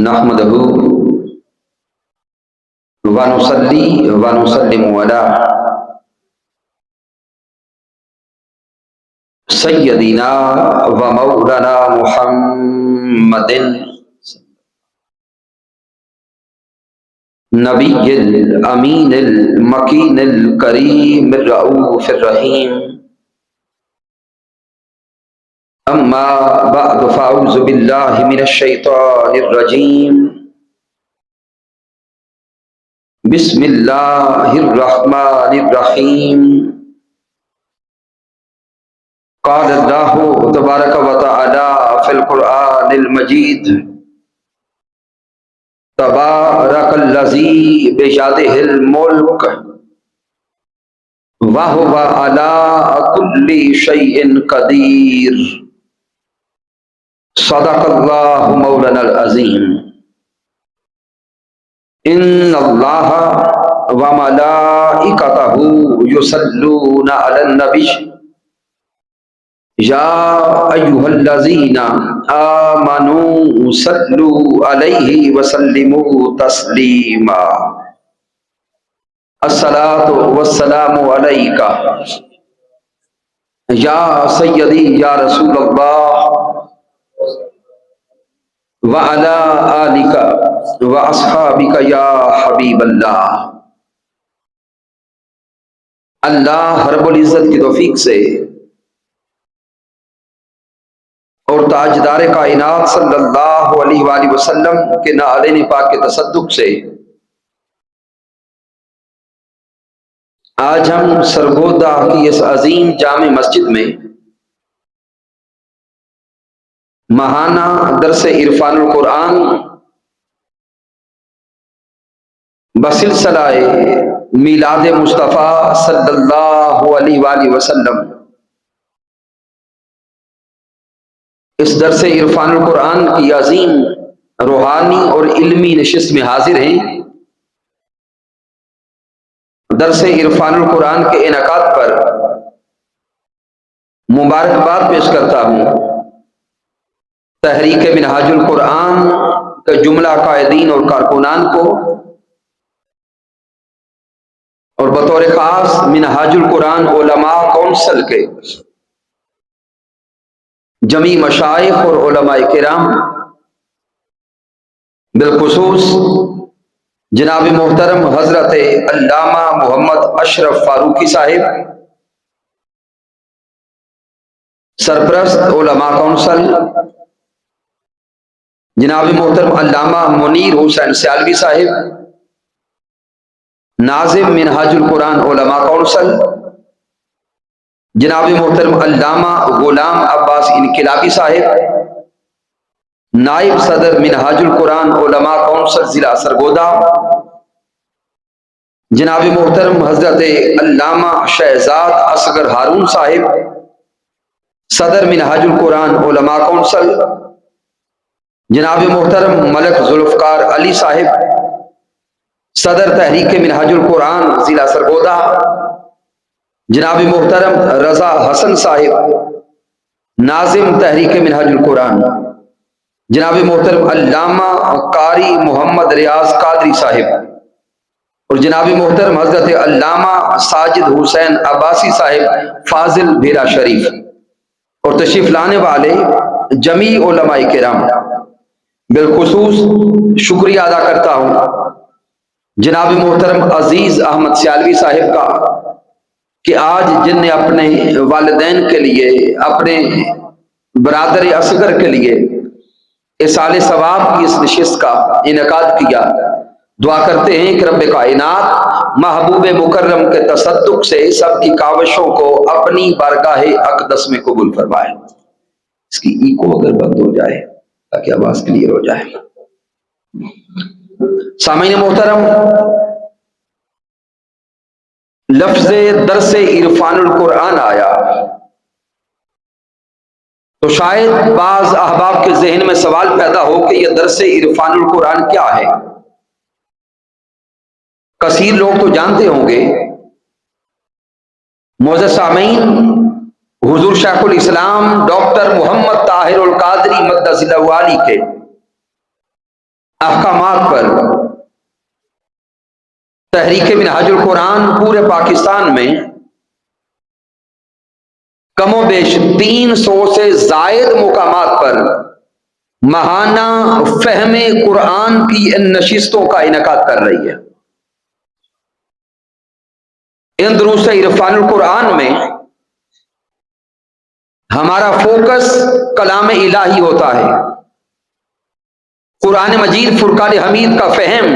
نحمده ونصلي ونسلم على سيدنا ومولانا محمد نبي الأمين المكين الكريم الرؤوف الرحيم. أما بعد فأعوذ بالله من الشيطان الرجيم. بسم الله الرحمن الرحيم. قال الله تبارك وتعالى في القرآن المجيد: تبارك الذي بيده الملك وهو على كل شيء قدير. صدق الله مولانا العظيم. ان الله وملائكته يصلون على النبي يا ايها الذين آمنوا صلوا عليه وسلموا تسليما. الصلاة والسلام عليك يا سيدي يا رسول الله وعلى آلك وأصحابك يا حبیب اللہ. اللہ رب العزت کی توفیق سے اور تاجدار کائنات صلی اللہ علیہ وآلہ وسلم کے نعلین پاک کے تصدق سے آج ہم سرگودہ کی اس عظیم جامع مسجد میں ماہانہ درس عرفان القرآن بسلسلہ میلاد مصطفیٰ صلی اللہ علیہ وآلہ وسلم اس درس عرفان القرآن کی عظیم روحانی اور علمی نشست میں حاضر ہیں. درس عرفان القرآن کے انعقاد پر مبارکباد پیش کرتا ہوں تحریک منہاج القرآن کے جملہ قائدین اور کارکنان کو، اور بطور خاص منہاج القرآن علماء کونسل کے جمیع مشائخ اور علماء کرام، بالخصوص جناب محترم حضرت علامہ محمد اشرف فاروقی صاحب سرپرست علماء کونسل، جناب محترم علامہ منیر حسین سیالوی صاحب ناظم منہاج القرآن علماء کونسل، جناب محترم علامہ غلام عباس انقلابی صاحب نائب صدر منہاج القرآن علماء کونسل ضلع سرگودہ، جناب محترم حضرت علامہ شہزاد اصغر ہارون صاحب صدر منہاج القرآن علماء کونسل، جناب محترم ملک ذوالفقار علی صاحب صدر تحریک منہاج القرآن ضلع سرگودہ، جناب محترم رضا حسن صاحب ناظم تحریک منہاج القرآن، جناب محترم علامہ قاری محمد ریاض قادری صاحب، اور جناب محترم حضرت علامہ ساجد حسین عباسی صاحب فاضل بھیرا شریف، اور تشریف لانے والے جمیع علماء کرام. بالخصوص شکریہ ادا کرتا ہوں جناب محترم عزیز احمد سیالوی صاحب کا کہ آج جن نے اپنے والدین کے لیے، اپنے برادر اصغر کے لیے اصال ثواب کی اس نشست کا انعقاد کیا. دعا کرتے ہیں کہ رب کائنات محبوب مکرم کے تصدق سے سب کی کاوشوں کو اپنی بارگاہ اقدس میں قبول فرمائے. اس کی ایکو اگر بند ہو جائے تاکہ آواز کلیئر ہو جائے. سامعین محترم، لفظ درس عرفان القرآن آیا تو شاید بعض احباب کے ذہن میں سوال پیدا ہو کہ یہ درس عرفان القرآن کیا ہے. کثیر لوگ تو جانتے ہوں گے. معزز سامعین، حضور شیخ الاسلام ڈاکٹر محمد طاہر القادری مدث اللہ علی کے احکامات پر تحریک منہاج القرآن پورے پاکستان میں کم و بیش 300 سے زائد مقامات پر ماہانہ فہم قرآن کی ان نشستوں کا انعقاد کر رہی ہے۔ ان دروس عرفان القرآن میں ہمارا فوکس کلام الہی ہوتا ہے، قرآن مجید فرقان حمید کا فہم،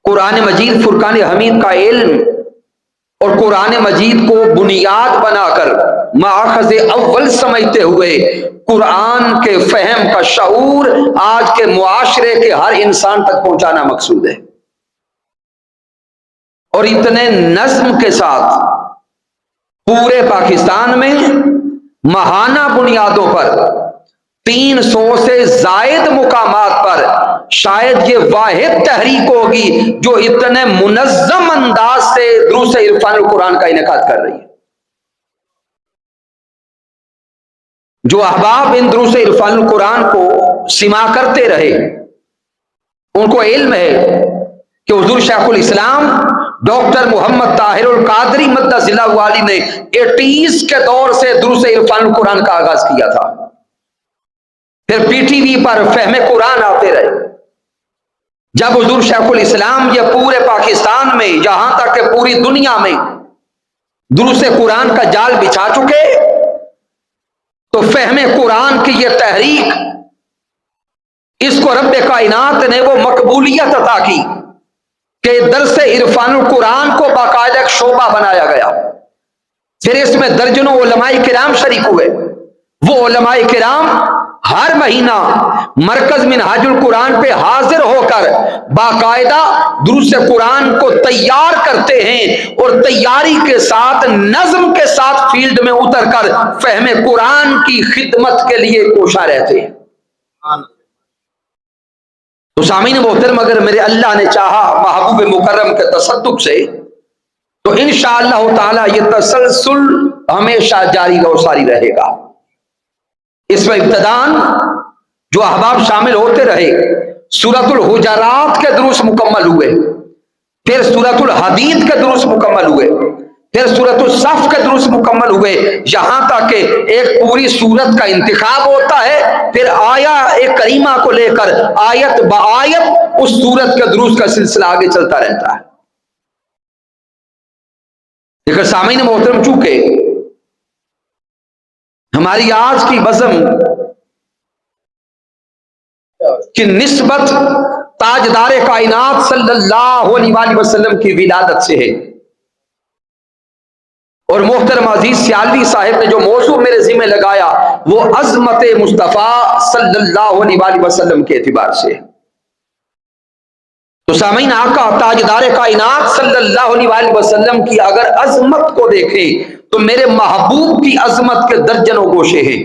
قرآن مجید فرقان حمید کا علم، اور قرآن مجید کو بنیاد بنا کر ماخذ اول سمجھتے ہوئے قرآن کے فہم کا شعور آج کے معاشرے کے ہر انسان تک پہنچانا مقصود ہے۔ اور اتنے نظم کے ساتھ پورے پاکستان میں ماہانہ بنیادوں پر 300 سے زائد مقامات پر شاید یہ واحد تحریک ہوگی جو اتنے منظم انداز سے دروس عرفان القرآن کا انعقاد کر رہی ہے۔ جو احباب ان دروس عرفان القرآن کو سماع کرتے رہے ان کو علم ہے کہ حضور شیخ الاسلام ڈاکٹر محمد طاہر القادری مدث اللہ علیہ نے 80s کے دور سے دروس عرفان القرآن کا آغاز کیا تھا، پھر پی ٹی وی پر فہم قرآن آتے رہے۔ جب حضور شیخ الاسلام یہ پورے پاکستان میں یہاں تک کہ پوری دنیا میں دروس قرآن کا جال بچھا چکے تو فہم قرآن کی یہ تحریک، اس کو رب کائنات نے وہ مقبولیت عطا کی کہ درس عرفان القرآن کو باقاعدہ ایک شعبہ بنایا گیا۔ پھر اس میں درجنوں علماء کرام شریک ہوئے۔ وہ علماء کرام ہر مہینہ مرکز منہاج القرآن پہ حاضر ہو کر باقاعدہ دروس قرآن کو تیار کرتے ہیں، اور تیاری کے ساتھ نظم کے ساتھ فیلڈ میں اتر کر فہم قرآن کی خدمت کے لیے کوشاں رہتے ہیں۔ تو سامعین محترم، اگر میرے اللہ نے چاہا محبوب مکرم کے تصدق سے تو انشاءاللہ تعالی یہ تسلسل ہمیشہ جاری و ساری رہے گا۔ اس میں ابتداً جو احباب شامل ہوتے رہے، سورۃ الحجرات کے دروس مکمل ہوئے، پھر سورۃ الحدید کے دروس مکمل ہوئے، پھر سورۃ الصف کے دروس مکمل ہوئے، یہاں تک کہ ایک پوری سورت کا انتخاب ہوتا ہے، پھر آیا ایک کریمہ کو لے کر آیت بآیت اس سورت کے دروس کا سلسلہ آگے چلتا رہتا ہے۔ لیکن سامعین محترم، چونکہ ہماری آج کی بزم کی نسبت تاجدار کائنات صلی اللہ علیہ وآلہ وسلم کی ولادت سے ہے، اور محترم عزیز سیالوی صاحب نے جو موضوع میرے ذمہ لگایا وہ عظمت مصطفیٰ صلی اللہ علیہ وآلہ وسلم کے اعتبار سے، تو سامعین آقا تاجدار کائنات صلی اللہ علیہ وآلہ وسلم کی اگر عظمت کو دیکھیں تو میرے محبوب کی عظمت کے درجنوں گوشے ہیں۔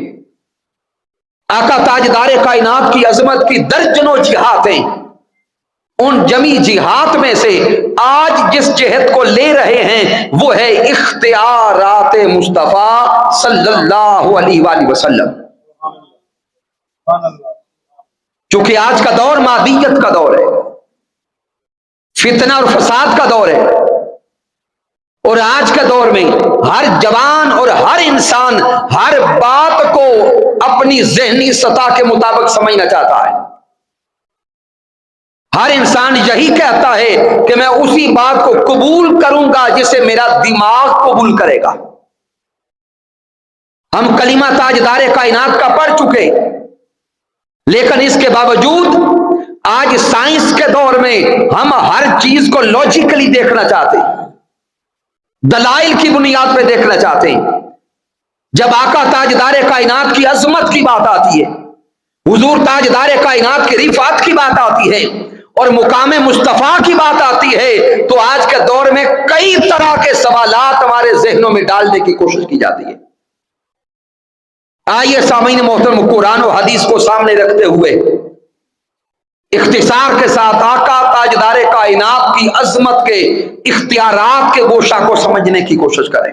آقا تاجدار کائنات کی عظمت کی درجنوں جہات ہیں، ان جمی جہات میں سے آج جس جہت کو لے رہے ہیں وہ ہے اختیارات مصطفیٰ صلی اللہ علیہ وآلہ وسلم۔ چونکہ آج کا دور مادیت کا دور ہے، فتنہ اور فساد کا دور ہے، اور آج کے دور میں ہر جوان اور ہر انسان ہر بات کو اپنی ذہنی سطح کے مطابق سمجھنا چاہتا ہے۔ ہر انسان یہی کہتا ہے کہ میں اسی بات کو قبول کروں گا جسے میرا دماغ قبول کرے گا۔ ہم کلمہ تاجدار کائنات کا پڑھ چکے، لیکن اس کے باوجود آج سائنس کے دور میں ہم ہر چیز کو لاجیکلی دیکھنا چاہتے ہیں، دلائل کی بنیاد پہ دیکھنا چاہتے ہیں۔ جب آقا تاجدار کائنات کی عظمت کی بات آتی ہے، حضور تاجدار کائنات کی رفعت کی بات آتی ہے، اور مقام مصطفیٰ کی بات آتی ہے، تو آج کے دور میں کئی طرح کے سوالات ہمارے ذہنوں میں ڈالنے کی کوشش کی جاتی ہے۔ آئیے سامعین محترم، قرآن و حدیث کو سامنے رکھتے ہوئے اختصار کے ساتھ آقا تاجدار کائنات کی عظمت کے اختیارات کے گوشہ کو سمجھنے کی کوشش کریں۔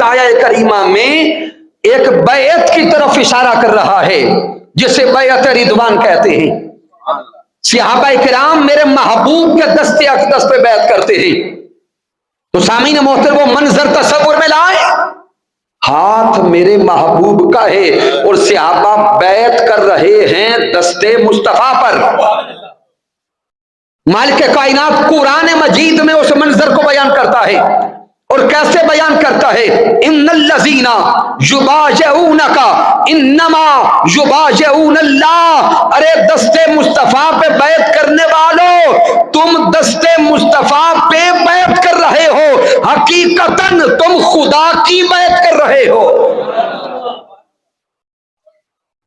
اس آیہ کریمہ میں ایک بیعت کی طرف اشارہ کر رہا ہے جسے بیعت رضوان کہتے ہیں۔ صحابہ کرام میرے محبوب کے دستے اقدس پہ بیعت کرتے ہیں، تو سامعین محترم وہ منظر تصور میں لائے، ہاتھ میرے محبوب کا ہے اور صحابہ بیعت کر رہے ہیں دستے مصطفیٰ پر۔ مالک کائنات قرآن مجید میں اس منظر کو بیان کرتا ہے، اور کیسے بیان کرتا ہے؟ ان الذین یبایعونک انما یبایعون اللہ، ارے دستے مصطفیٰ پہ بیعت کرنے والوں، تم دستے مصطفیٰ پہ بیعت کر رہے ہو، حقیقتاً تم خدا کی بیعت کر رہے ہو۔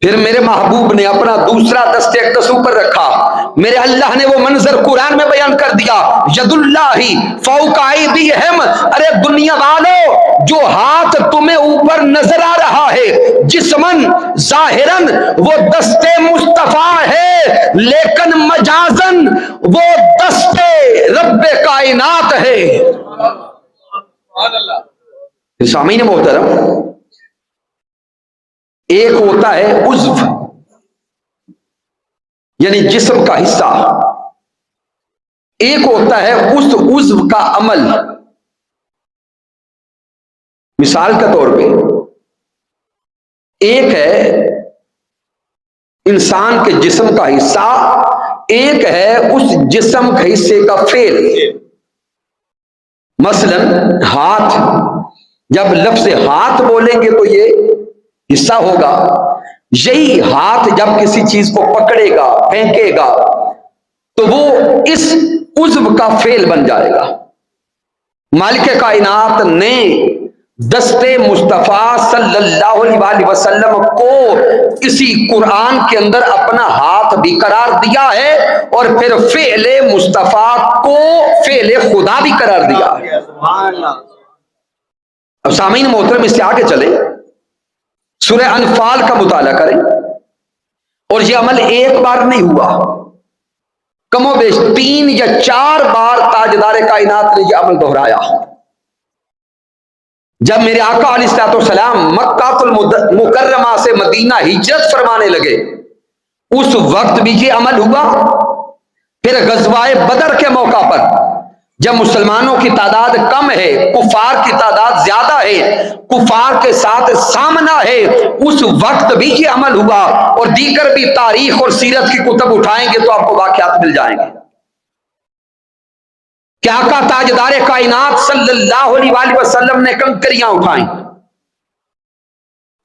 پھر میرے محبوب نے اپنا دوسرا دست اقدس اوپر رکھا، میرے اللہ نے وہ منظر قرآن میں بیان کر دیا، ید اللہ فوق ایدیہم، ارے دنیا والو جو ہاتھ تمہیں اوپر نظر آ رہا ہے جسمن ظاہراً وہ دست مصطفیٰ ہے، لیکن مجازن وہ دست رب کائنات ہے۔ سامعین محترم، ایک ہوتا ہے عضو یعنی جسم کا حصہ، ایک ہوتا ہے اس عضو کا عمل۔ مثال کے طور پہ ایک ہے انسان کے جسم کا حصہ، ایک ہے اس جسم کے حصے کا فعل۔ مثلا ہاتھ، جب لفظ ہاتھ بولیں گے تو یہ حصہ ہوگا، یہی ہاتھ جب کسی چیز کو پکڑے گا پھینکے گا تو وہ اس عضو کا فعل بن جائے گا۔ مالک کائنات نے دست مصطفیٰ صلی اللہ علیہ وسلم کو اسی قرآن کے اندر اپنا ہاتھ بھی قرار دیا ہے، اور پھر فعل مصطفیٰ کو فعل خدا بھی قرار دیا ہے۔ اب سامعین محترم اس سے آگے چلیں، سورہ انفال کا مطالعہ کریں، اور یہ عمل ایک بار نہیں ہوا، کم و بیش 3 یا 4 بار تاجدار کائنات نے یہ عمل دہرایا۔ جب میرے آقا علیہ الصلوۃ والسلام مکہ المکرمہ سے مدینہ ہجرت فرمانے لگے، اس وقت بھی یہ عمل ہوا۔ پھر غزوہ بدر کے موقع پر جب مسلمانوں کی تعداد کم ہے، کفار کی تعداد زیادہ ہے، کفار کے ساتھ سامنا ہے، اس وقت بھی یہ عمل ہوا، اور دیگر بھی تاریخ اور سیرت کی کتب اٹھائیں گے تو آپ کو واقعات مل جائیں گے کہ آقا تاجدار کائنات صلی اللہ علیہ وسلم نے کنکریاں اٹھائیں،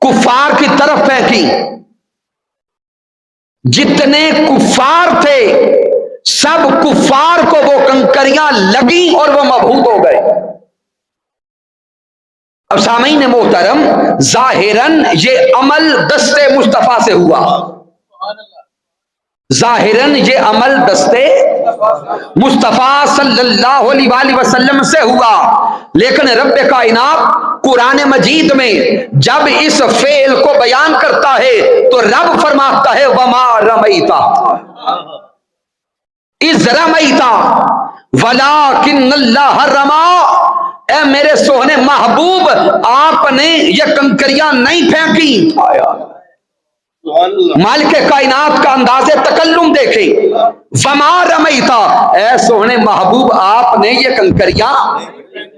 کفار کی طرف پھینکی، جتنے کفار تھے سب کفار کو وہ کنکریاں لگیں اور وہ مبہوت ہو گئے۔ اب سامعین محترم، ظاہراً یہ عمل دست مصطفیٰ سے ہوا، ظاہراً یہ عمل دست مصطفیٰ صلی اللہ علیہ وسلم سے ہوا، لیکن رب کائنات قرآن مجید میں جب اس فعل کو بیان کرتا ہے تو رب فرماتا ہے وما رمیتا اذ رمیتا ولکن اللہ رما، اے میرے سوہنے محبوب آپ نے یہ کنکریاں نہیں پھینکی۔ مالک کائنات کا انداز تکلم دیکھیں، وما رمیتا، اے سوہنے محبوب آپ نے یہ کنکریاں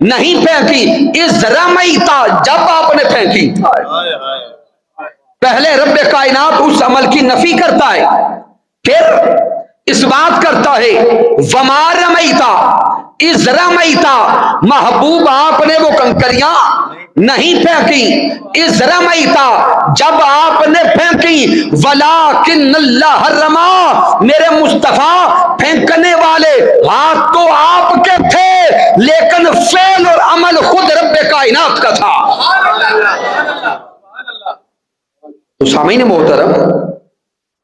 نہیں پھینکی، اذ رمیتا، جب آپ نے پھینکی۔ پہلے رب کائنات اس عمل کی نفی کرتا ہے، پھر اس بات کرتا ہے وما رمیتا اذ رمیتا، محبوب آپ نے وہ کنکریاں نہیں پھینکی، اذ رمیتا، جب آپ نے پھینکی، ولکن اللہ رما، میرے مصطفیٰ پھینکنے والے ہاتھ تو آپ کے تھے لیکن فعل اور عمل خود رب کائنات کا تھا۔ تو سامعین محترم،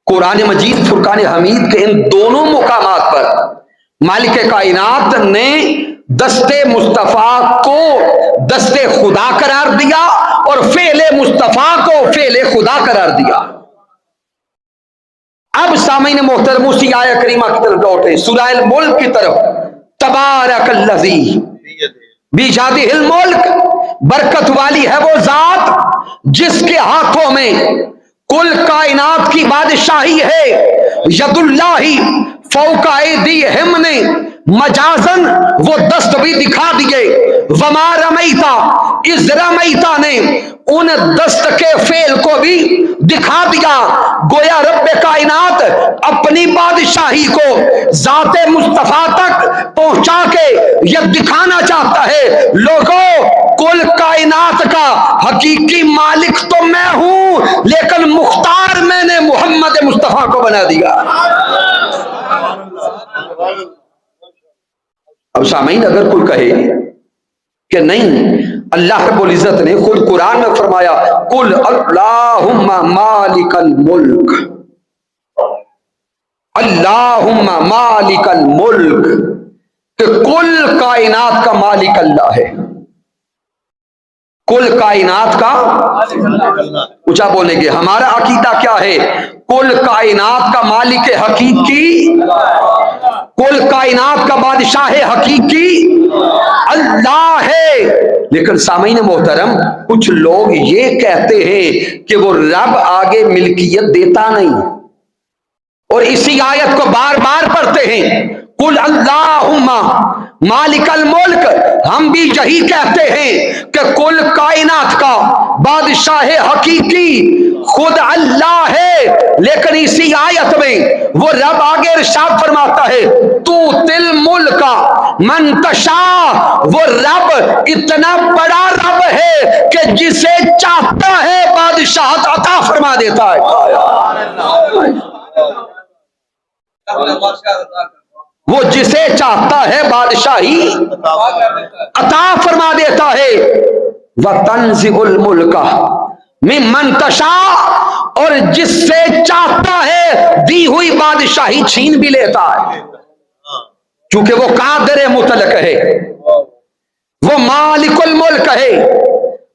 قرآن مجید فرقان حمید کے ان دونوں مقامات پر مالک کائنات نے دست مصطفیٰ کو دست خدا قرار دیا اور فعل مصطفیٰ کو فعل خدا قرار دیا۔ اب سامعین محترم اسی آیہ کریمہ کی طرف لوٹیں، سورہ الملک کی طرف، تبارک الذی بیجادہ الملک، برکت والی ہے وہ ذات جس کے ہاتھوں میں کل کائنات کی بادشاہی ہے. ید اللہ فوق ایدیہم نے مجازن وہ دست بھی دکھا دیے. وما رمیتا اذ رمیتا نے ان دست کے فعل کو بھی دکھا دیا. گویا رب کائنات اپنی بادشاہی کو ذات مصطفیٰ تک پہنچا کے یہ دکھانا چاہتا ہے لوگوں کل کائنات کا حقیقی مالک تو میں ہوں لیکن مختار میں نے محمد مصطفیٰ کو بنا دیا. اب سامعین اگر کوئی کہے کہ نہیں اللہ رب العزت نے خود قرآن میں فرمایا قل اللہم مالک الملک اللہم مالک الملک کہ کل کائنات کا مالک اللہ ہے. کل کائنات کا اونچا بولیں گے ہمارا عقیدہ کیا ہے؟ کل کائنات کا مالک حقیقی کل کائنات کا بادشاہ حقیقی اللہ ہے. لیکن سامعین محترم کچھ لوگ یہ کہتے ہیں کہ وہ رب آگے ملکیت دیتا نہیں اور اسی آیت کو بار بار پڑھتے ہیں قل اللہم مالک الملک. ہم بھی یہی کہتے ہیں کہ کل کائنات کا بادشاہ حقیقی خود اللہ ہے لیکن اسی آیت میں وہ رب آگے ارشاد فرماتا ہے تو تل ملک من تشاء. وہ رب اتنا بڑا رب ہے کہ جسے چاہتا ہے بادشاہت عطا فرما دیتا ہے. وہ جسے چاہتا ہے بادشاہی عطا فرما دیتا ہے. وَتَنزِعُ الْمُلْكَ مِمَّن تَشَاءُ اور جس سے چاہتا ہے دی ہوئی بادشاہی چھین بھی لیتا ہے کیونکہ وہ قادر مطلق ہے وہ مالک الملک ہے.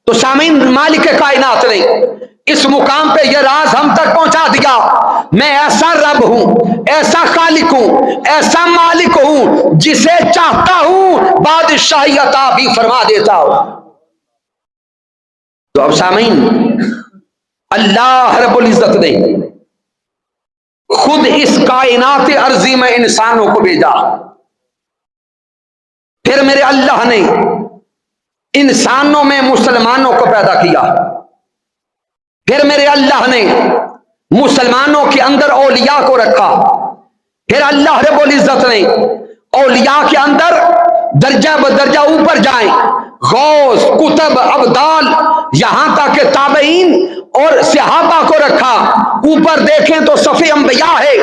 تو سامعین مالک کائنات نے اس مقام پہ یہ راز ہم تک پہنچا دیا میں ایسا رب ہوں ایسا خالق ہوں ایسا مالک ہوں جسے چاہتا ہوں بادشاہی عطا بھی فرما دیتا ہوں. تو اب سامعین اللہ رب العزت نے خود اس کائنات ارضی میں انسانوں کو بھیجا. پھر میرے اللہ نے انسانوں میں مسلمانوں کو پیدا کیا. پھر میرے اللہ نے مسلمانوں کے اندر اولیاء کو رکھا. پھر اللہ رب العزت نے اولیاء کے اندر درجہ بدرجہ اوپر جائیں غوث کتب ابدال یہاں تک کہ تابعین اور صحابہ کو رکھا. اوپر دیکھیں تو صف انبیاء ہے.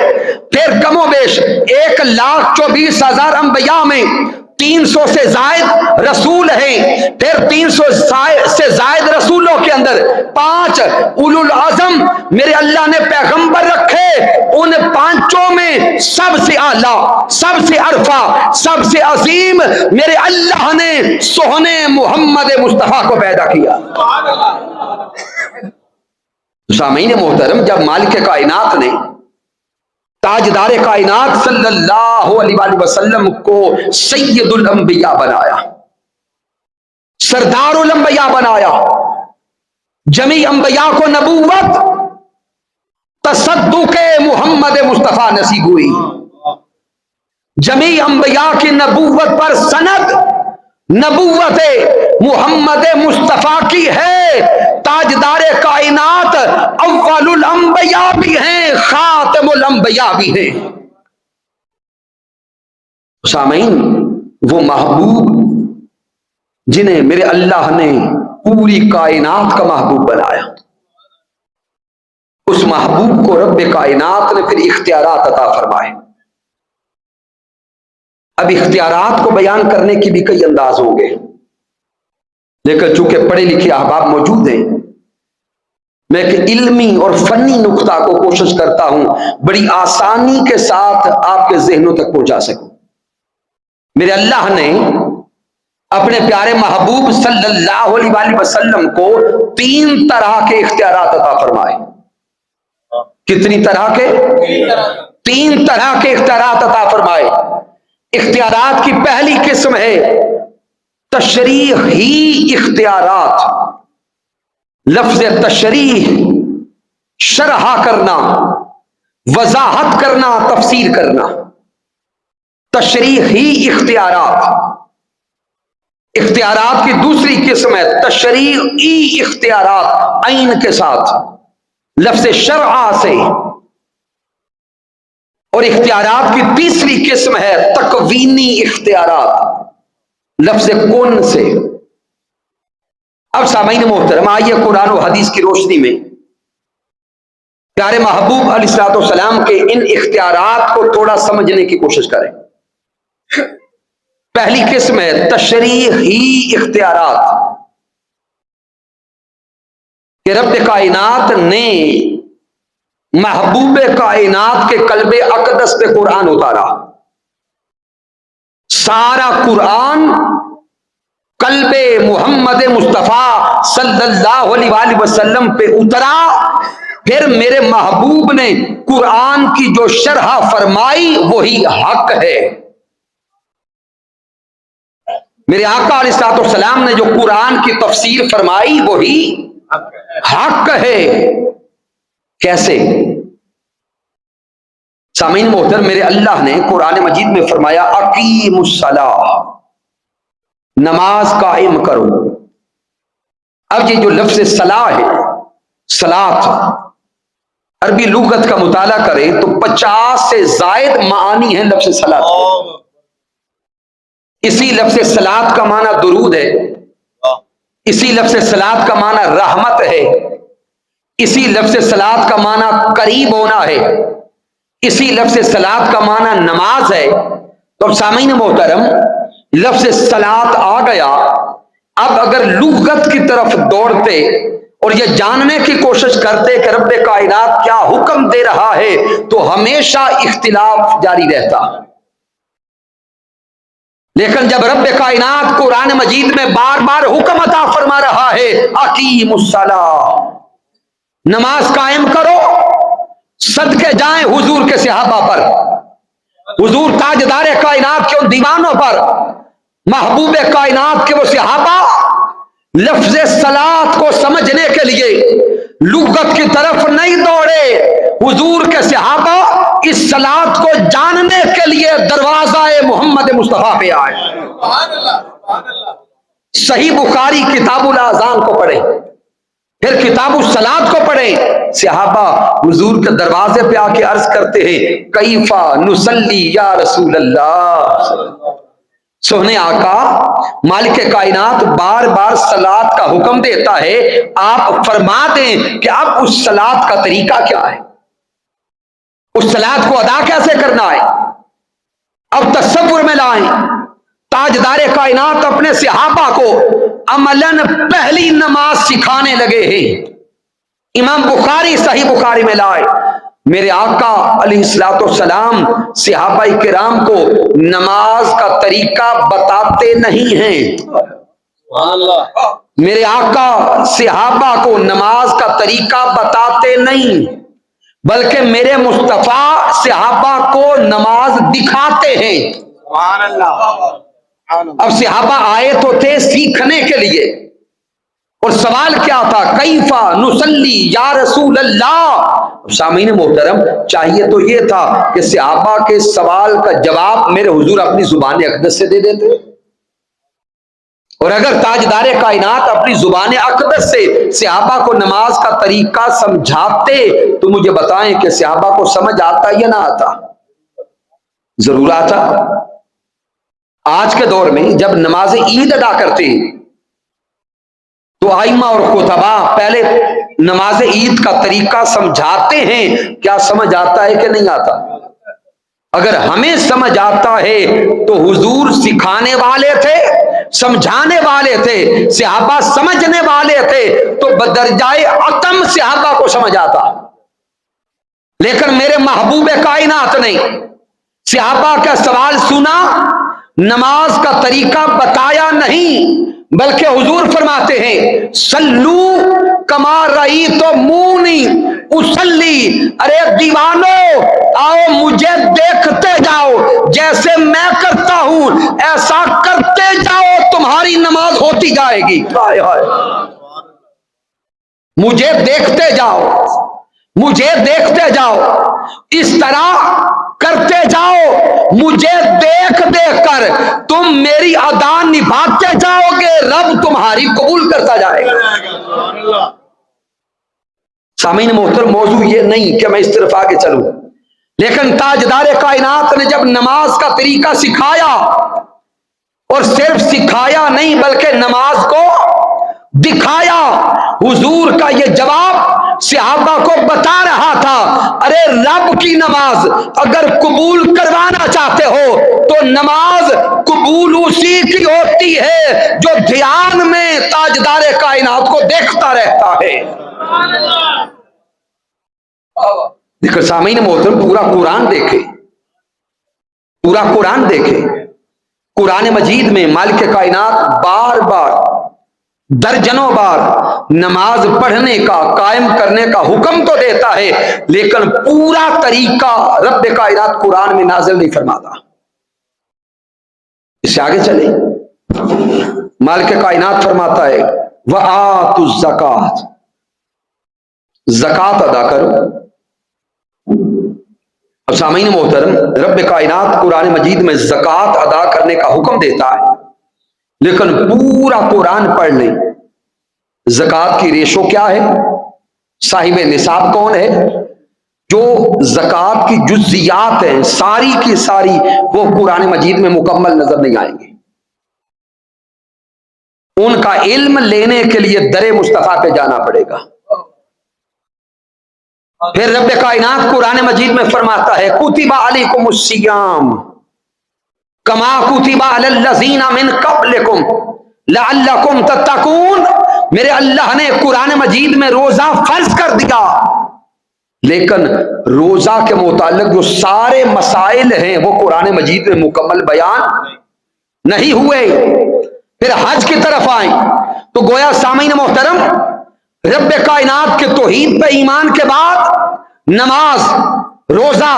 پھر کم و بیش 1,24,000 انبیاء میں 300 سے زائد رسول ہیں. پھر 300 سے زائد رسولوں کے اندر 5 اولو العزم میرے اللہ نے پیغمبر رکھے. ان 5 میں سب سے اعلیٰ سب سے عرفہ سب سے عظیم میرے اللہ نے سوہنے محمد مصطفیٰ کو پیدا کیا. سامعین محترم جب مالک کائنات نے تاجدار کائنات صلی اللہ علیہ وآلہ وسلم کو سید الانبیاء بنایا سردار الانبیاء بنایا جمیع انبیاء کو نبوت تصدق محمد مصطفیٰ نصیب ہوئی. جمیع انبیاء کی نبوت پر سند نبوت محمد مصطفیٰ کی ہے. تاجدار کائنات اول الانبیاء بھی ہیں خاتم الانبیاء بھی ہیں. سامعین وہ محبوب جنہیں میرے اللہ نے پوری کائنات کا محبوب بنایا اس محبوب کو رب کائنات نے پھر اختیارات عطا فرمائے. اب اختیارات کو بیان کرنے کی بھی کئی انداز ہوں گے لیکن چونکہ پڑھے لکھے احباب موجود ہیں میں ایک علمی اور فنی نقطہ کو کوشش کرتا ہوں بڑی آسانی کے ساتھ آپ کے ذہنوں تک پہنچا سکوں. میرے اللہ نے اپنے پیارے محبوب صلی اللہ علیہ وآلہ وسلم کو 3 طرح کے اختیارات عطا فرمائے. کتنی طرح کے؟ 3 طرح کے اختیارات عطا فرمائے. اختیارات کی پہلی قسم ہے تشریحی اختیارات، لفظ تشریح شرح کرنا، وضاحت کرنا، تفسیر کرنا. تشریحی اختیارات، اختیارات کی دوسری قسم ہے تشریعی اختیارات، عین کے ساتھ لفظ شرع سے. اور اختیارات کی تیسری قسم ہے تکوینی اختیارات، لفظ کن سے. اب سامعین محترم، آئیے قرآن و حدیث کی روشنی میں پیارے محبوب علیہ الصلوۃ والسلام کے ان اختیارات کو تھوڑا سمجھنے کی کوشش کریں. پہلی قسم ہے تشریحی اختیارات، کہ رب کائنات نے محبوب کائنات کے قلب اقدس پہ قرآن اتارا. سارا قرآن قلب محمد مصطفیٰ صلی اللہ علیہ وآلہ وسلم پہ اترا. پھر میرے محبوب نے قرآن کی جو شرح فرمائی وہی حق ہے. میرے آقا علیہ الصلوۃ والسلام نے جو قرآن کی تفسیر فرمائی وہی حق ہے. کیسے؟ سامعین محترم، میرے اللہ نے قرآن مجید میں فرمایا اقیموا الصلاۃ، نماز قائم کرو. اب یہ جو لفظ صلاح ہے، صلاۃ، عربی لغت کا مطالعہ کریں تو 50 سے زائد معانی ہیں لفظ صلاۃ. اسی لفظ صلاۃ کا معنی درود ہے، اسی لفظ صلاۃ کا معنی رحمت ہے، اسی لفظ صلاۃ کا معنی قریب ہونا ہے، اسی لفظ صلاۃ کا معنی نماز ہے. تو اب سامعین محترم، لفظ صلاۃ آ گیا. اب اگر لغت کی طرف دوڑتے اور یہ جاننے کی کوشش کرتے کہ رب کائنات کیا حکم دے رہا ہے تو ہمیشہ اختلاف جاری رہتا. لیکن جب رب کائنات قرآن مجید میں بار بار حکم عطا فرما رہا ہے اقیموا الصلاۃ، نماز قائم کرو، صدقے جائیں حضور کے صحابہ پر، حضور تاجدار کائنات کے ان دیوانوں پر، محبوب کائنات کے وہ صحابہ لفظ صلاۃ کو سمجھنے کے لیے لغت کی طرف نہیں دوڑے. حضور کے صحابہ اس صلاۃ کو جاننے کے لیے دروازہ محمد مصطفیٰ پہ آئے. صحیح بخاری کتاب الاذان کو پڑھیں، پھر کتاب الصلاۃ کو پڑھیں. صحابہ حضور کے دروازے پہ آ کے عرض کرتے ہیں کیفا نصلی یا رسول اللہ. سونے آقا مالک کائنات بار بار صلاۃ کا حکم دیتا ہے، آپ فرما دیں کہ اب اس صلاۃ کا طریقہ کیا ہے، اس صلاۃ کو ادا کیسے کرنا ہے. اب تصور میں لائیں، تاجدار کائنات اپنے صحابہ کو عملاً پہلی نماز سکھانے لگے ہیں. امام بخاری صحیح بخاری میں لائے، میرے آقا علیہ الصلوۃ والسلام صحابہ کرام کو نماز کا طریقہ بتاتے نہیں ہیں. میرے آقا صحابہ کو نماز کا طریقہ بتاتے نہیں، بلکہ میرے مصطفیٰ صحابہ کو نماز دکھاتے ہیں. اب صحابہ آئے تو تھے سیکھنے کے لیے، اور سوال کیا تھا کیفا نصلی یا رسول اللہ. سامعین محترم، چاہیے تو یہ تھا کہ صحابہ کے سوال کا جواب میرے حضور اپنی زبان اقدس سے دے دیتے. اور اگر تاجدار کائنات اپنی زبان اقدس سے صحابہ کو نماز کا طریقہ سمجھاتے تو مجھے بتائیں کہ صحابہ کو سمجھ آتا یا نہ آتا؟ ضرور آتا. آج کے دور میں جب نماز عید ادا کرتے تو ائمہ اور خطبہ پہلے نماز عید کا طریقہ سمجھاتے ہیں. کیا سمجھ آتا ہے کہ نہیں آتا؟ اگر ہمیں سمجھ آتا ہے تو حضور سکھانے والے تھے، سمجھانے والے تھے، صحابہ سمجھنے والے تھے، تو بدرجائے عتم صحابہ کو سمجھ آتا. لیکن میرے محبوب کائنات نے صحابہ کا سوال سنا، نماز کا طریقہ بتایا نہیں، بلکہ حضور فرماتے ہیں سلو کما رأیتمونی اصلی. ارے دیوانو، آؤ مجھے دیکھتے جاؤ، جیسے میں کرتا ہوں ایسا کرتے جاؤ، تمہارے تمہاری نماز ہوتی جائے گی. ہائے ہائے. مجھے دیکھتے جاؤ، مجھے دیکھتے جاؤ، اس طرح کرتے جاؤ، مجھے دیکھ دیکھ کر تم میری ادا نبھاتے جاؤ گے، رب تمہاری قبول کرتا جائے گا. سامعین محترم، موضوع یہ نہیں کہ میں اس طرف آگے چلوں، لیکن تاجدار کائنات نے جب نماز کا طریقہ سکھایا، اور صرف سکھایا نہیں بلکہ نماز کو دکھایا، حضور کا یہ جواب صحابہ کو بتا رہا تھا، ارے رب کی نماز اگر قبول کروانا چاہتے ہو تو نماز قبول اسی کی ہوتی ہے جو دھیان میں تاجدار کائنات کو دیکھتا رہتا ہے. دیکھو سامعین محترم، پورا قرآن دیکھے، پورا قرآن دیکھے. قرآن مجید میں مالک کائنات بار بار، درجنوں بار نماز پڑھنے کا، قائم کرنے کا حکم تو دیتا ہے، لیکن پورا طریقہ رب کائنات قرآن میں نازل نہیں فرماتا. اس سے آگے چلے، مالک کائنات فرماتا ہے وَآتُوا الزَّکَاۃَ، زکوٰۃ ادا کرو. اب سامعین محترم، رب کائنات قرآن مجید میں زکوٰۃ ادا کرنے کا حکم دیتا ہے، لیکن پورا قرآن پڑھ لیں، زکوٰۃ کی ریشو کیا ہے، صاحب نصاب کون ہے، جو زکوٰۃ کی جزیات ہیں ساری کی ساری وہ قرآن مجید میں مکمل نظر نہیں آئیں گے. ان کا علم لینے کے لیے در مصطفیٰ پہ جانا پڑے گا. پھر رب کائنات قرآن مجید میں فرماتا ہے کتب علیکم الصیام کما کتب علی الذین من قبلکم لعلکم تتقون. میرے اللہ نے قرآن مجید میں روزہ فرض کر دیا، لیکن روزہ کے متعلق جو سارے مسائل ہیں وہ قرآن مجید میں مکمل بیان نہیں ہوئے. پھر حج کی طرف آئیں تو گویا سامعین محترم، رب کائنات کے توحید پہ ایمان کے بعد نماز، روزہ،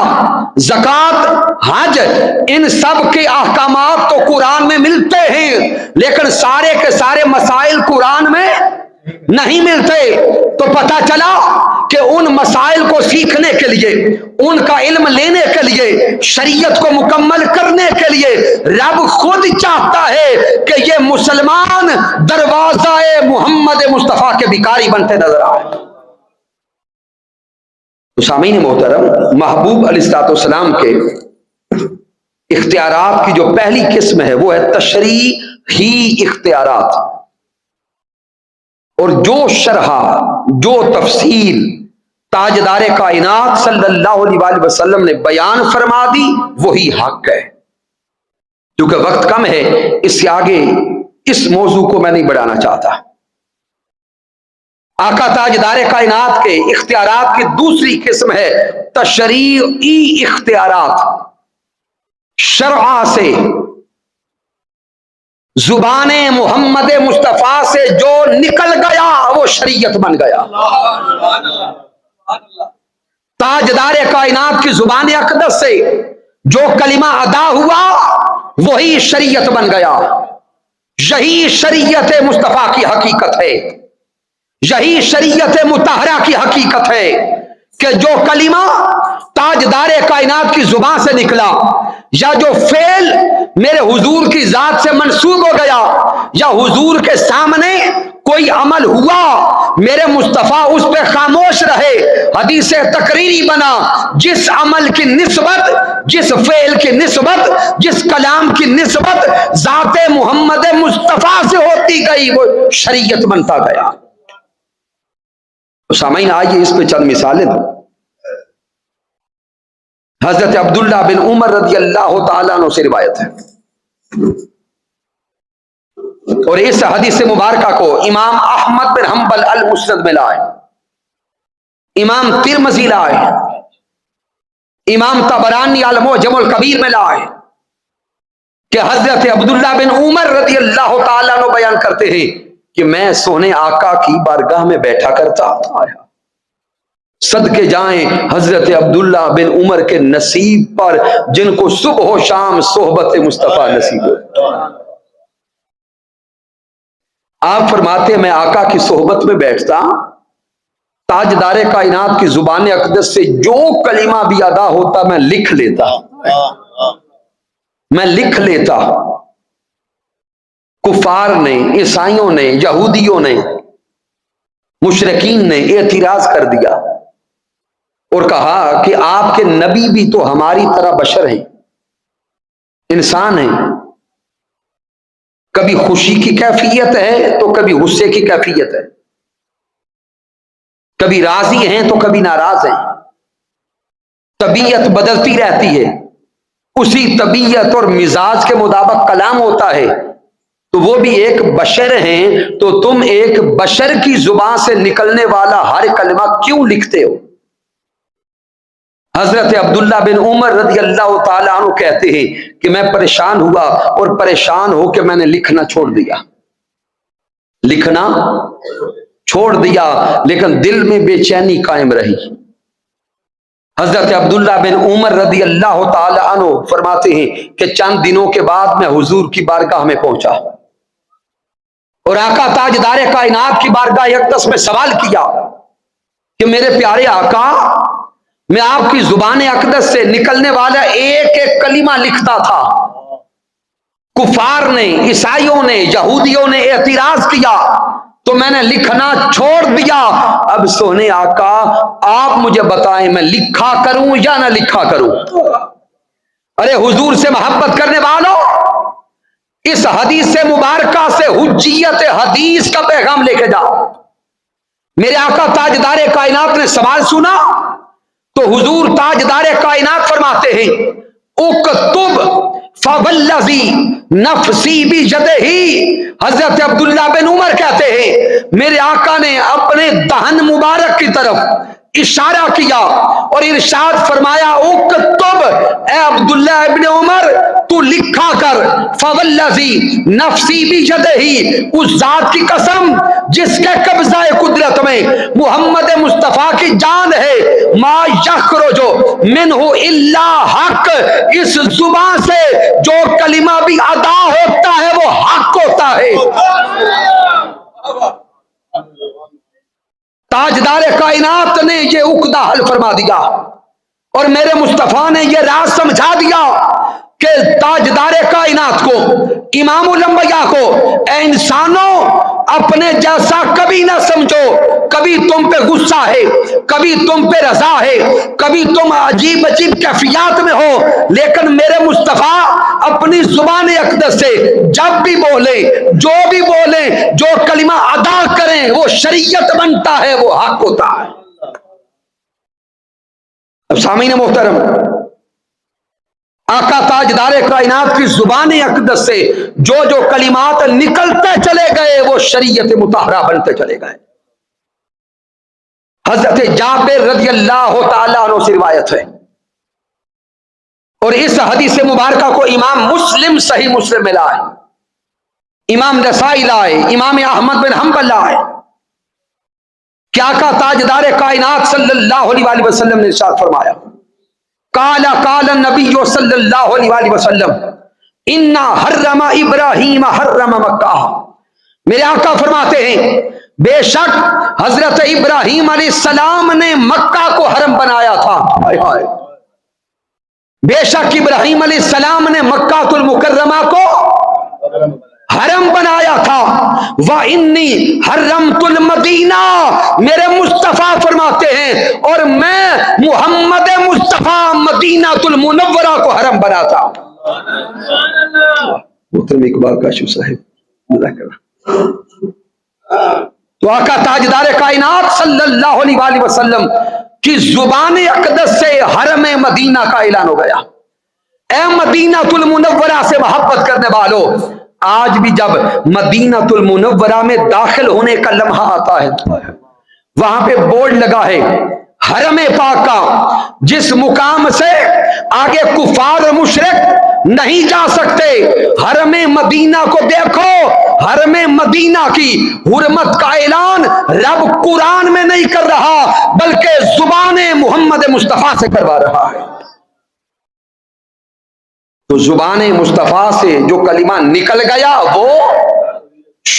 زکوٰۃ، حج، ان سب کے احکامات تو قرآن میں ملتے ہیں، لیکن سارے کے سارے مسائل قرآن میں نہیں ملتے. تو پتہ چلا کہ ان مسائل کو سیکھنے کے لیے، ان کا علم لینے کے لیے، شریعت کو مکمل کرنے کے لیے رب خود چاہتا ہے کہ یہ مسلمان دروازہ محمد مصطفیٰ کے بھکاری بنتے نظر آئے. تو سامعین محترم، محبوب علیہ السلام کے اختیارات کی جو پہلی قسم ہے وہ ہے تشریحی اختیارات، اور جو شرح، جو تفصیل تاجدار کائنات صلی اللہ علیہ وسلم نے بیان فرما دی وہی حق ہے. کیونکہ وقت کم ہے، اس سے آگے اس موضوع کو میں نہیں بڑھانا چاہتا. آقا تاجدار کائنات کے اختیارات کی دوسری قسم ہے تشریعی اختیارات. شرع سے، زبان محمد مصطفیٰ سے جو نکل گیا وہ شریعت بن گیا. تاجدار کائنات کی زبان اقدس سے جو کلمہ ادا ہوا وہی شریعت بن گیا. یہی شریعت مصطفیٰ کی حقیقت ہے، یہی شریعت مطہرہ کی حقیقت ہے کہ جو کلمہ تاجدار کائنات کی زبان سے نکلا، یا جو فعل میرے حضور کی ذات سے منسوب ہو گیا، یا حضور کے سامنے کوئی عمل ہوا، میرے مصطفیٰ اس پہ خاموش رہے، حدیث تقریری بنا، جس عمل کی نسبت، جس فعل کی نسبت، جس کلام کی نسبت ذات محمد مصطفیٰ سے ہوتی گئی وہ شریعت بنتا گیا. سامعین آئیے اس پہ چند مثالیں دوں. حضرت عبداللہ بن عمر رضی اللہ تعالیٰ عنہ سے روایت ہے، اور اس حدیث مبارکہ کو امام احمد بن حنبل المسند میں لائے، امام ترمذی لائے، امام طبرانی المعجم الکبیر میں لائے، کہ حضرت عبداللہ بن عمر رضی اللہ تعالیٰ عنہ بیان کرتے ہیں کہ میں سونے آقا کی بارگاہ میں بیٹھا کرتا تھا. صدقے جائیں حضرت عبداللہ بن عمر کے نصیب پر جن کو صبح و شام صحبت مصطفیٰ نصیب ہو. آپ فرماتے ہیں میں آقا کی صحبت میں بیٹھتا، تاجدار کائنات کی زبان اقدس سے جو کلمہ بھی ادا ہوتا میں لکھ لیتا، میں لکھ لیتا۔ کفار نے، عیسائیوں نے، یہودیوں نے، مشرکین نے اعتراض کر دیا اور کہا کہ آپ کے نبی بھی تو ہماری طرح بشر ہیں، انسان ہیں، کبھی خوشی کی کیفیت ہے تو کبھی غصے کی کیفیت ہے، کبھی راضی ہیں تو کبھی ناراض ہیں، طبیعت بدلتی رہتی ہے، اسی طبیعت اور مزاج کے مطابق کلام ہوتا ہے، تو وہ بھی ایک بشر ہیں، تو تم ایک بشر کی زبان سے نکلنے والا ہر کلمہ کیوں لکھتے ہو؟ حضرت عبداللہ بن عمر رضی اللہ تعالیٰ عنہ کہتے ہیں کہ میں پریشان ہوا اور پریشان ہو کے میں نے لکھنا چھوڑ دیا، لکھنا چھوڑ دیا، لیکن دل میں بے چینی قائم رہی۔ حضرت عبداللہ بن عمر رضی اللہ تعالیٰ عنہ فرماتے ہیں کہ چند دنوں کے بعد میں حضور کی بارگاہ میں پہنچا اور آقا تاجدار کائنات کی بارگاہ اقدس میں سوال کیا کہ میرے پیارے آقا، میں آپ کی زبان اقدس سے نکلنے والا ایک ایک کلمہ لکھتا تھا، کفار نے، عیسائیوں نے، یہودیوں نے اعتراض کیا تو میں نے لکھنا چھوڑ دیا، اب سونے آقا آپ مجھے بتائیں میں لکھا کروں یا نہ لکھا کروں؟ ارے حضور سے محبت کرنے والوں، اس حدیث مبارکہ سے حجیت حدیث کا پیغام لے کے جاؤ۔ میرے آقا تاجدار کائنات نے سوال سنا تو حضور تاجدار کائنات فرماتے ہیں اکتب فوالذی نفسی بیدہ، حضرت عبداللہ بن عمر کہتے ہیں میرے آقا نے اپنے دہن مبارک کی طرف اشارہ کیا اور ارشاد فرمایا اکتب، اے عبداللہ ابن عمر تو لکھا کر، فوالذی نفسی بیدہ، اس ذات کی قسم جس کے قبضہ قدرت میں محمد مصطفیٰ کی جان ہے، ما یخرج منہ الا حق، اس زبان سے جو کلمہ بھی ادا ہوتا ہے وہ حق ہوتا ہے۔ تاجدار کائنات نے یہ عقدہ حل فرما دیا اور میرے مصطفیٰ نے یہ راز سمجھا دیا کہ تاجدار کائنات کو، امام الانبیاء کو، اے انسانوں اپنے جیسا کبھی نہ سمجھو، کبھی تم پہ غصہ ہے، کبھی تم پہ رضا ہے، کبھی تم عجیب عجیب کیفیات میں ہو، لیکن میرے مصطفیٰ اپنی زبان اقدس سے جب بھی بولے، جو بھی بولے، جو کلمہ ادا کریں وہ شریعت بنتا ہے، وہ حق ہوتا ہے۔ اب سامعین محترم، آقا تاجدار کائنات کی زبان اقدس سے جو جو کلمات نکلتے چلے گئے وہ شریعت مطہرہ بنتے چلے گئے۔ حضرت جابر رضی اللہ تعالیٰ عنہ سے روایت ہے اور اس حدیث مبارکہ کو امام مسلم صحیح مسلم میں لائے، امام نسائی لائے، امام احمد بن حنبل لائے کہ آقا تاجدار کائنات صلی اللہ علیہ وسلم نے ارشاد فرمایا قال النبی صلی اللہ علیہ وسلم انا حرم ابراہیم حرم مکہ، میرے آقا فرماتے ہیں بے شک حضرت ابراہیم علیہ السلام نے مکہ کو حرم بنایا تھا، بے شک ابراہیم علیہ السلام نے مکہ المکرمہ کو حرم بنایا تھا، وَإِنِّي حَرَّمْتُ الْمَدِینَہ، میرے مصطفیٰ فرماتے ہیں اور میں محمد مصطفیٰ مدینہ المنورہ کو حرم بنا تھا۔ محترم اقبال کاشف صاحب تو آقا تاجدار کائنات صلی اللہ علیہ وسلم کی زبان اقدس سے حرم مدینہ کا اعلان ہو گیا۔ اے مدینہ المنورہ سے محبت کرنے والوں، آج بھی جب مدینہ المنورہ میں داخل ہونے کا لمحہ آتا ہے وہاں پہ بورڈ لگا ہے حرم پاک کا، جس مقام سے آگے کفار و مشرک نہیں جا سکتے۔ حرم مدینہ کو دیکھو، حرم مدینہ کی حرمت کا اعلان رب قرآن میں نہیں کر رہا بلکہ زبان محمد مصطفیٰ سے کروا رہا ہے۔ تو زبان مصطفیٰ سے جو کلمہ نکل گیا وہ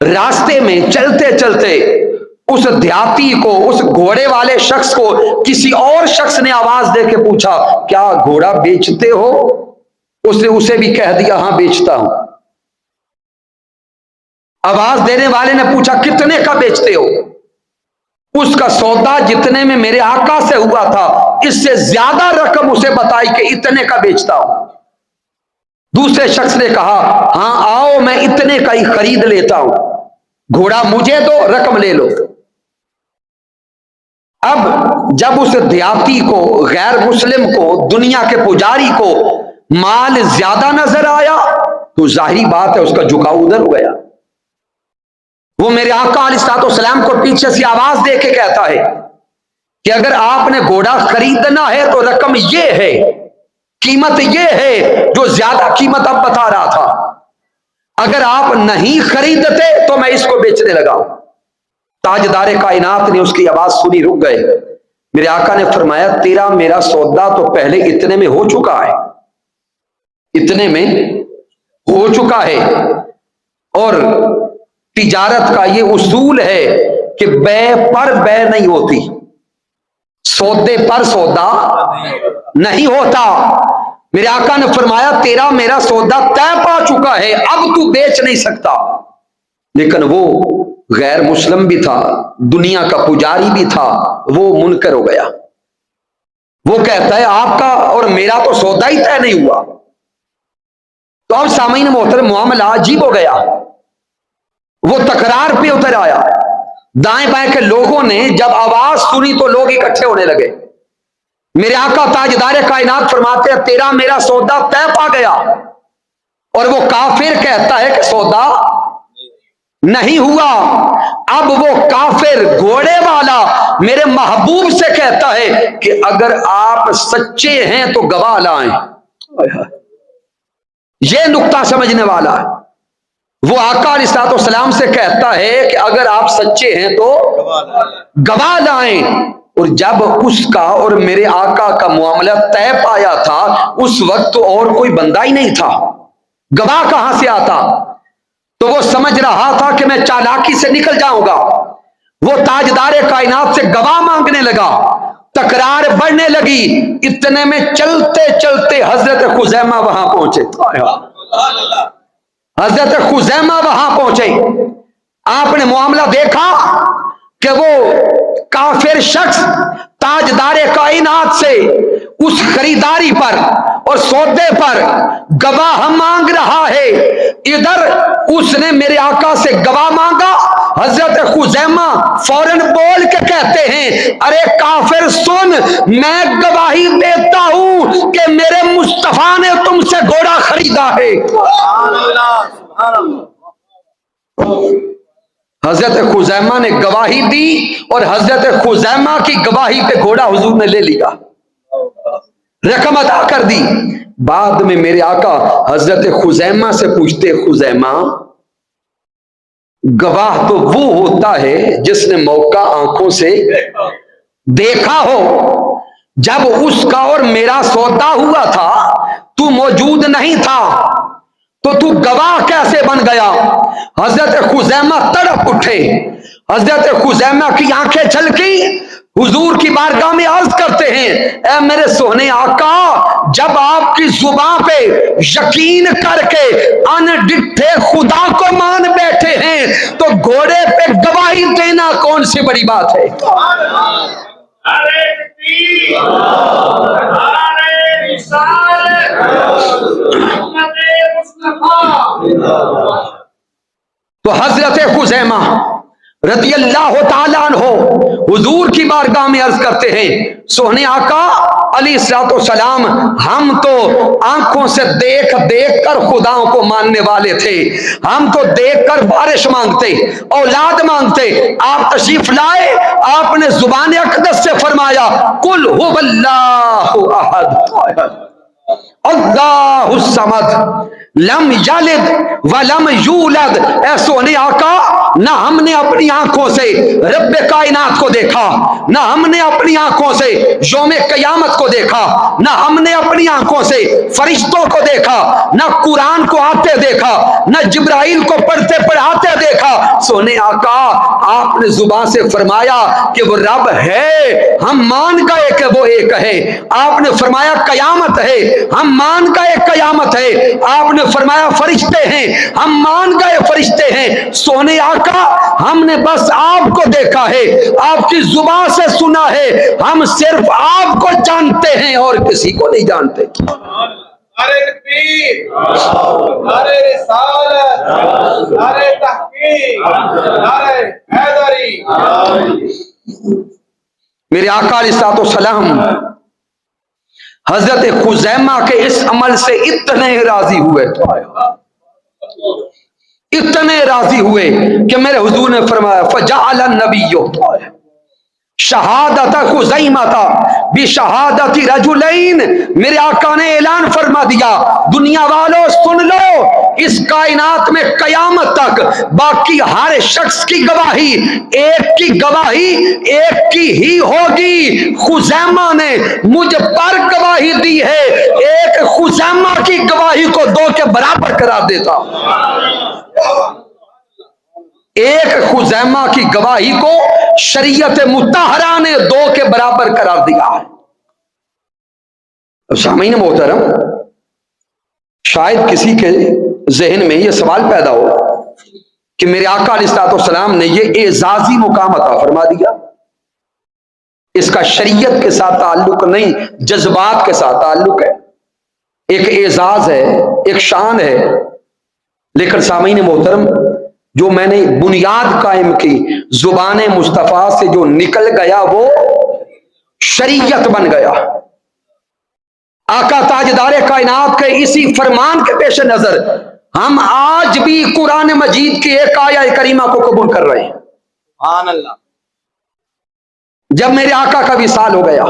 راستے میں چلتے چلتے اس دیہاتی کو، اس گھوڑے والے شخص کو کسی اور شخص نے آواز دے کے پوچھا کیا گھوڑا بیچتے ہو؟ اس نے اسے بھی کہہ دیا ہاں بیچتا ہوں۔ آواز دینے والے نے پوچھا کتنے کا بیچتے ہو؟ اس کا سودا جتنے میں میرے آقا سے ہوا تھا اس سے زیادہ رقم اسے بتائی کہ اتنے کا بیچتا ہوں۔ دوسرے شخص نے کہا ہاں آؤ میں اتنے کا ہی خرید لیتا ہوں، گھوڑا مجھے دو، رقم لے لو۔ اب جب اس دیہاتی کو، غیر مسلم کو، دنیا کے پجاری کو مال زیادہ نظر آیا تو ظاہری بات ہے اس کا جھکاؤ ادھر ہو گیا۔ وہ میرے آقا علیہ الصلوۃ والسلام کو پیچھے سے آواز دے کے کہتا ہے کہ اگر آپ نے گھوڑا خریدنا ہے تو رقم یہ ہے، قیمت یہ ہے جو زیادہ قیمت اب بتا رہا تھا، اگر آپ نہیں خریدتے تو میں اس کو بیچنے لگا۔ تاجدار کائنات نے اس کی آواز سنی، رک گئے۔ میرے آقا نے فرمایا تیرا میرا سودا تو پہلے اتنے میں ہو چکا ہے، اتنے میں ہو چکا ہے، اور تجارت کا یہ اصول ہے کہ بے پر بے نہیں ہوتی، سودے پر سودا نہیں ہوتا۔ میرے آقا نے فرمایا تیرا میرا سودا طے پا چکا ہے، اب تو بیچ نہیں سکتا۔ لیکن وہ غیر مسلم بھی تھا، دنیا کا پجاری بھی تھا، وہ منکر ہو گیا۔ وہ کہتا ہے آپ کا اور میرا تو سودا ہی طے نہیں ہوا۔ تو اب سامعین محترم معاملہ عجیب ہو گیا، وہ تکرار پہ اتر آیا۔ دائیں بائیں کے لوگوں نے جب آواز سنی تو لوگ اکٹھے ہونے لگے۔ میرے آقا تاجدار کائنات فرماتے ہیں تیرا میرا سودا طے پا گیا، اور وہ کافر کہتا ہے کہ سودا نہیں ہوا۔ اب وہ کافر گھوڑے والا میرے محبوب سے کہتا ہے کہ اگر آپ سچے ہیں تو گواہ لائیں۔ یہ نقطہ سمجھنے والا ہے۔ وہ آقا علیہ الصلوۃ والسلام سے کہتا ہے کہ اگر آپ سچے ہیں تو گواہ لائیں۔ اور جب اس کا اور میرے آقا کا معاملہ طے پایا تھا اس وقت تو اور کوئی بندہ ہی نہیں تھا، گواہ کہاں سے آتا؟ تو وہ سمجھ رہا تھا کہ میں چالاکی سے نکل جاؤں گا۔ وہ تاجدار کائنات سے گواہ مانگنے لگا، تکرار بڑھنے لگی۔ اتنے میں چلتے چلتے حضرت خزیمہ وہاں پہنچے۔ حضرت خزیمہ وہاں پہنچے، آپ نے معاملہ دیکھا کہ وہ کافر شخص تاجدار کائنات سے اس خریداری پر اور سودے پر گواہ مانگ رہا ہے، ادھر اس نے میرے آقا سے گواہ مانگا۔ حضرت خزیمہ فوراً بول کے کہتے ہیں ارے کافر سن، میں گواہی دیتا ہوں کہ میرے مصطفیٰ نے تم سے گھوڑا خریدا ہے۔ حضرت خزیمہ نے گواہی دی اور حضرت خزیمہ کی گواہی پہ گھوڑا حضور نے لے لیا، رقم ادا کر دی۔ بعد میں میرے آقا حضرت خزیمہ سے پوچھتے خزیمہ گواہ تو وہ ہوتا ہے جس نے موقع آنکھوں سے دیکھا ہو، جب اس کا اور میرا سودا ہوا تھا تو موجود نہیں تھا تو تو گواہ کیسے بن گیا؟ حضرت خزیمہ تڑپ اٹھے، حضرت خزیمہ کی آنکھیں چھلکی، حضور کی بارگاہ میں عرض کرتے ہیں اے میرے سونے آقا، جب آپ کی زبان پہ یقین کر کے ان ڈٹھے خدا کو مان بیٹھے ہیں تو گھوڑے پہ گواہی دینا کون سی بڑی بات ہے؟ تو حضرت خزیمہ رضی اللہ تعالیٰ عنہ حضور کی بارگاہ میں عرض کرتے ہیں سونے آقا علیہ الصلوۃ والسلام، ہم تو آنکھوں سے دیکھ دیکھ کر خداؤں کو ماننے والے تھے، ہم تو دیکھ کر بارش مانگتے، اولاد مانگتے، آپ تشریف لائے، آپ نے زبان اقدس سے فرمایا قل هو اللہ احد اللہ الصمد لم یلد ولم یولد، اے سونے آقا نہ ہم نے اپنی آنکھوں سے رب کائنات کو دیکھا، نہ ہم نے اپنی آنکھوں سے یوم قیامت کو دیکھا، نہ ہم نے اپنی آنکھوں سے فرشتوں کو دیکھا، نہ قرآن کو آتے دیکھا، نہ جبرائیل کو پڑھتے پڑھاتے دیکھا۔ سونے آقا آپ نے زبان سے فرمایا کہ وہ رب ہے، ہم مان گئے کہ وہ ایک ہے۔ آپ نے فرمایا قیامت ہے، ہم مان گئے قیامت ہے۔ آپ نے فرمایا فرشتے ہیں، ہم مان گئے فرشتے ہیں۔ سونے آقا ہم نے بس آپ کو دیکھا ہے، آپ کی زبان سے سنا ہے، ہم صرف آپ کو جانتے ہیں اور کسی کو نہیں جانتے۔ نعرہ تکبیر، نعرہ رسالت، نعرہ تحقیق، نعرہ حیدری۔ میرے آقا علیہ السلام حضرت خزیمہ کے اس عمل سے اتنے راضی ہوئے، اتنے راضی ہوئے کہ میرے حضور نے فرمایا فجعل النبی شہادت خزیمہ بشہادت رجلین، میرے آقا نے اعلان فرما دیا دنیا والوں سن لو، اس کائنات میں قیامت تک باقی ہر شخص کی گواہی ایک کی گواہی ایک کی ہی ہوگی۔ خزیمہ نے مجھ پر گواہی دی ہے، ایک خزیمہ کی گواہی کو دو کے برابر قرار دیتا، ایک خزیمہ کی گواہی کو شریعت مطہرہ نے دو کے برابر قرار دیا ہے۔ سامعین محترم، شاید کسی کے ذہن میں یہ سوال پیدا ہو کہ میرے آقا علیہ السلام نے یہ اعزازی مقام عطا فرما دیا، اس کا شریعت کے ساتھ تعلق نہیں، جذبات کے ساتھ تعلق ہے، ایک اعزاز ہے، ایک شان ہے۔ لیکن سامعین محترم، جو میں نے بنیاد قائم کی، زبان مصطفیٰ سے جو نکل گیا وہ شریعت بن گیا۔ آقا تاجدار کائنات کے اسی فرمان کے پیش نظر ہم آج بھی قرآن مجید کی ایک آیہ کریمہ کو قبول کر رہے ہیں۔ سبحان اللہ۔ جب میرے آقا کا وصال ہو گیا،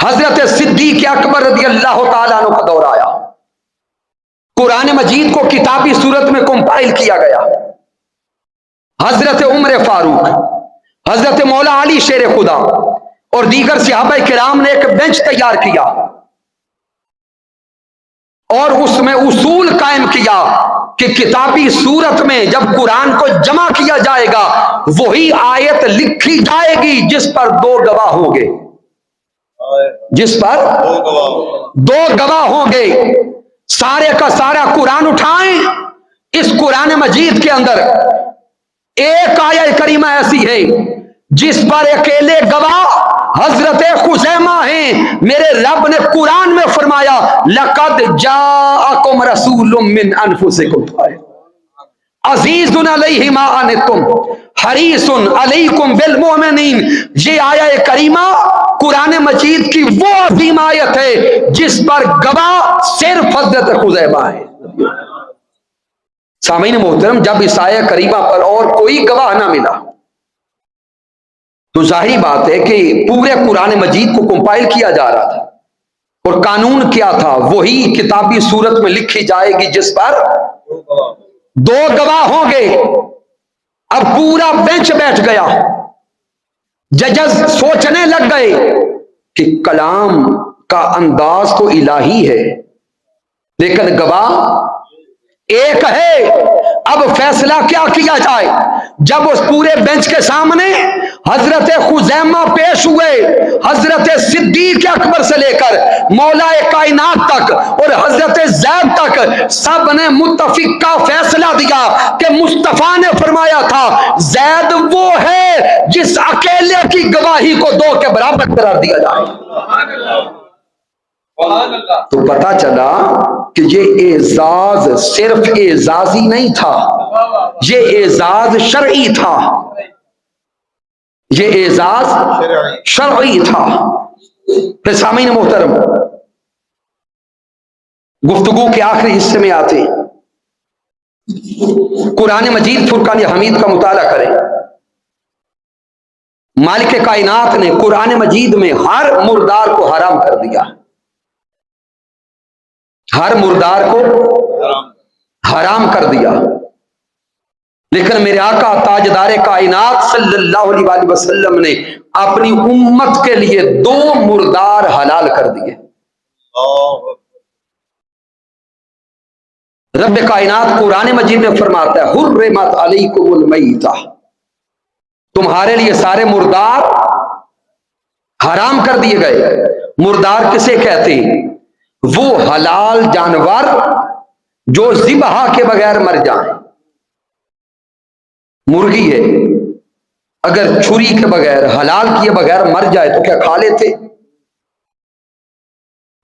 حضرت صدیق اکبر رضی اللہ تعالیٰ عنہ کا دور آیا، قرآن مجید کو کتابی صورت میں کمپائل کیا گیا۔ حضرت عمر فاروق، حضرت مولا علی شیر خدا اور دیگر صحابہ کرام نے ایک بینچ تیار کیا اور اس میں اصول قائم کیا کہ کتابی صورت میں جب قرآن کو جمع کیا جائے گا وہی آیت لکھی جائے گی جس پر دو گواہ ہوں گے، جس پر دو گواہ ہوں گے۔ سارے کا سارا قرآن اٹھائیں، اس قرآن مجید کے اندر ایک آیہ کریمہ ایسی ہے جس پر اکیلے گواہ حضرت خزیمہ ہیں۔ میرے رب نے قرآن میں فرمایا لقد جاءکم رسول من انفسکم عزیز علیہ ما عنتم حریص علیکم بالمؤمنین۔ یہ آیہ کریمہ قرآن مجید کی وہ عظیم آیت ہے جس پر گواہ صرف حضرت خزیمہ ہے۔ سامعین محترم، جب اس آیہ کریمہ پر اور کوئی گواہ نہ ملا تو ظاہری بات ہے کہ پورے قرآن مجید کو کمپائل کیا جا رہا تھا اور قانون کیا تھا، وہی کتابی صورت میں لکھی جائے گی جس پر دو گواہ ہوں گے۔ اب پورا بینچ بیٹھ گیا، ججز سوچنے لگ گئے کہ کلام کا انداز تو الہی ہے لیکن گواہ ایک ہے، اب فیصلہ کیا کیا جائے؟ جب اس پورے بینچ کے سامنے حضرت خزیمہ پیش ہوئے، حضرت صدیق اکبر سے لے کر مولا کائنات تک اور حضرت زید تک سب نے متفق کا فیصلہ دیا کہ مصطفیٰ نے فرمایا تھا زید وہ ہے جس اکیلے کی گواہی کو دو کے برابر قرار دیا جائے۔ تو پتا چلا کہ یہ اعزاز صرف اعزازی نہیں تھا، یہ اعزاز شرعی تھا، یہ اعزاز شرعی تھا۔ پھر سامعین محترم، گفتگو کے آخری حصے میں آتے ہیں۔ قرآن مجید فرقان حمید کا مطالعہ کریں۔ مالک کائنات نے قرآن مجید میں ہر مردار کو حرام کر دیا، ہر مردار کو حرام کر دیا، لیکن میرے آقا تاجدار کائنات صلی اللہ علیہ وآلہ وسلم نے اپنی امت کے لیے 2 مردار حلال کر دیے۔ رب کائنات قرآن مجید میں فرماتا ہے حرمت علیکم المیتہ، تمہارے لیے سارے مردار حرام کر دیے گئے۔ مردار کسے کہتے ہیں؟ وہ حلال جانور جو ذبح کے بغیر مر جائیں۔ مرغی ہے، اگر چھری کے بغیر حلال کیے بغیر مر جائے تو کیا کھا لیتے؟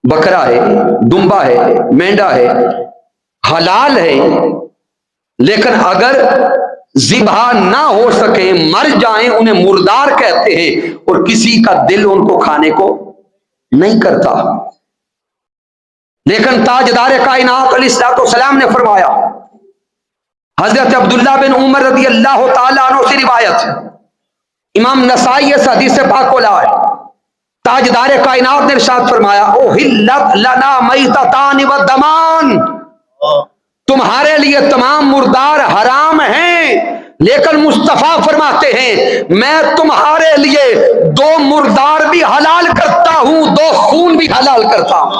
بکرا ہے، دمبا ہے، مینڈا ہے، حلال ہے، لیکن اگر ذبح نہ ہو سکے مر جائیں انہیں مردار کہتے ہیں، اور کسی کا دل ان کو کھانے کو نہیں کرتا۔ لیکن تاجدار کائنات علیہ الصلوۃ والسلام نے فرمایا، حضرت عبداللہ بن عمر رضی اللہ تعالیٰ عنہ سے روایت، امام نسائی اس حدیث پاک کو لائے، تاجدار کائنات نے ارشاد فرمایا احلت لنا میتتان و دمان، تمہارے لیے تمام مردار حرام ہیں، لیکن مصطفیٰ فرماتے ہیں میں تمہارے لیے 2 مردار بھی حلال کرتا ہوں، 2 خون بھی حلال کرتا ہوں۔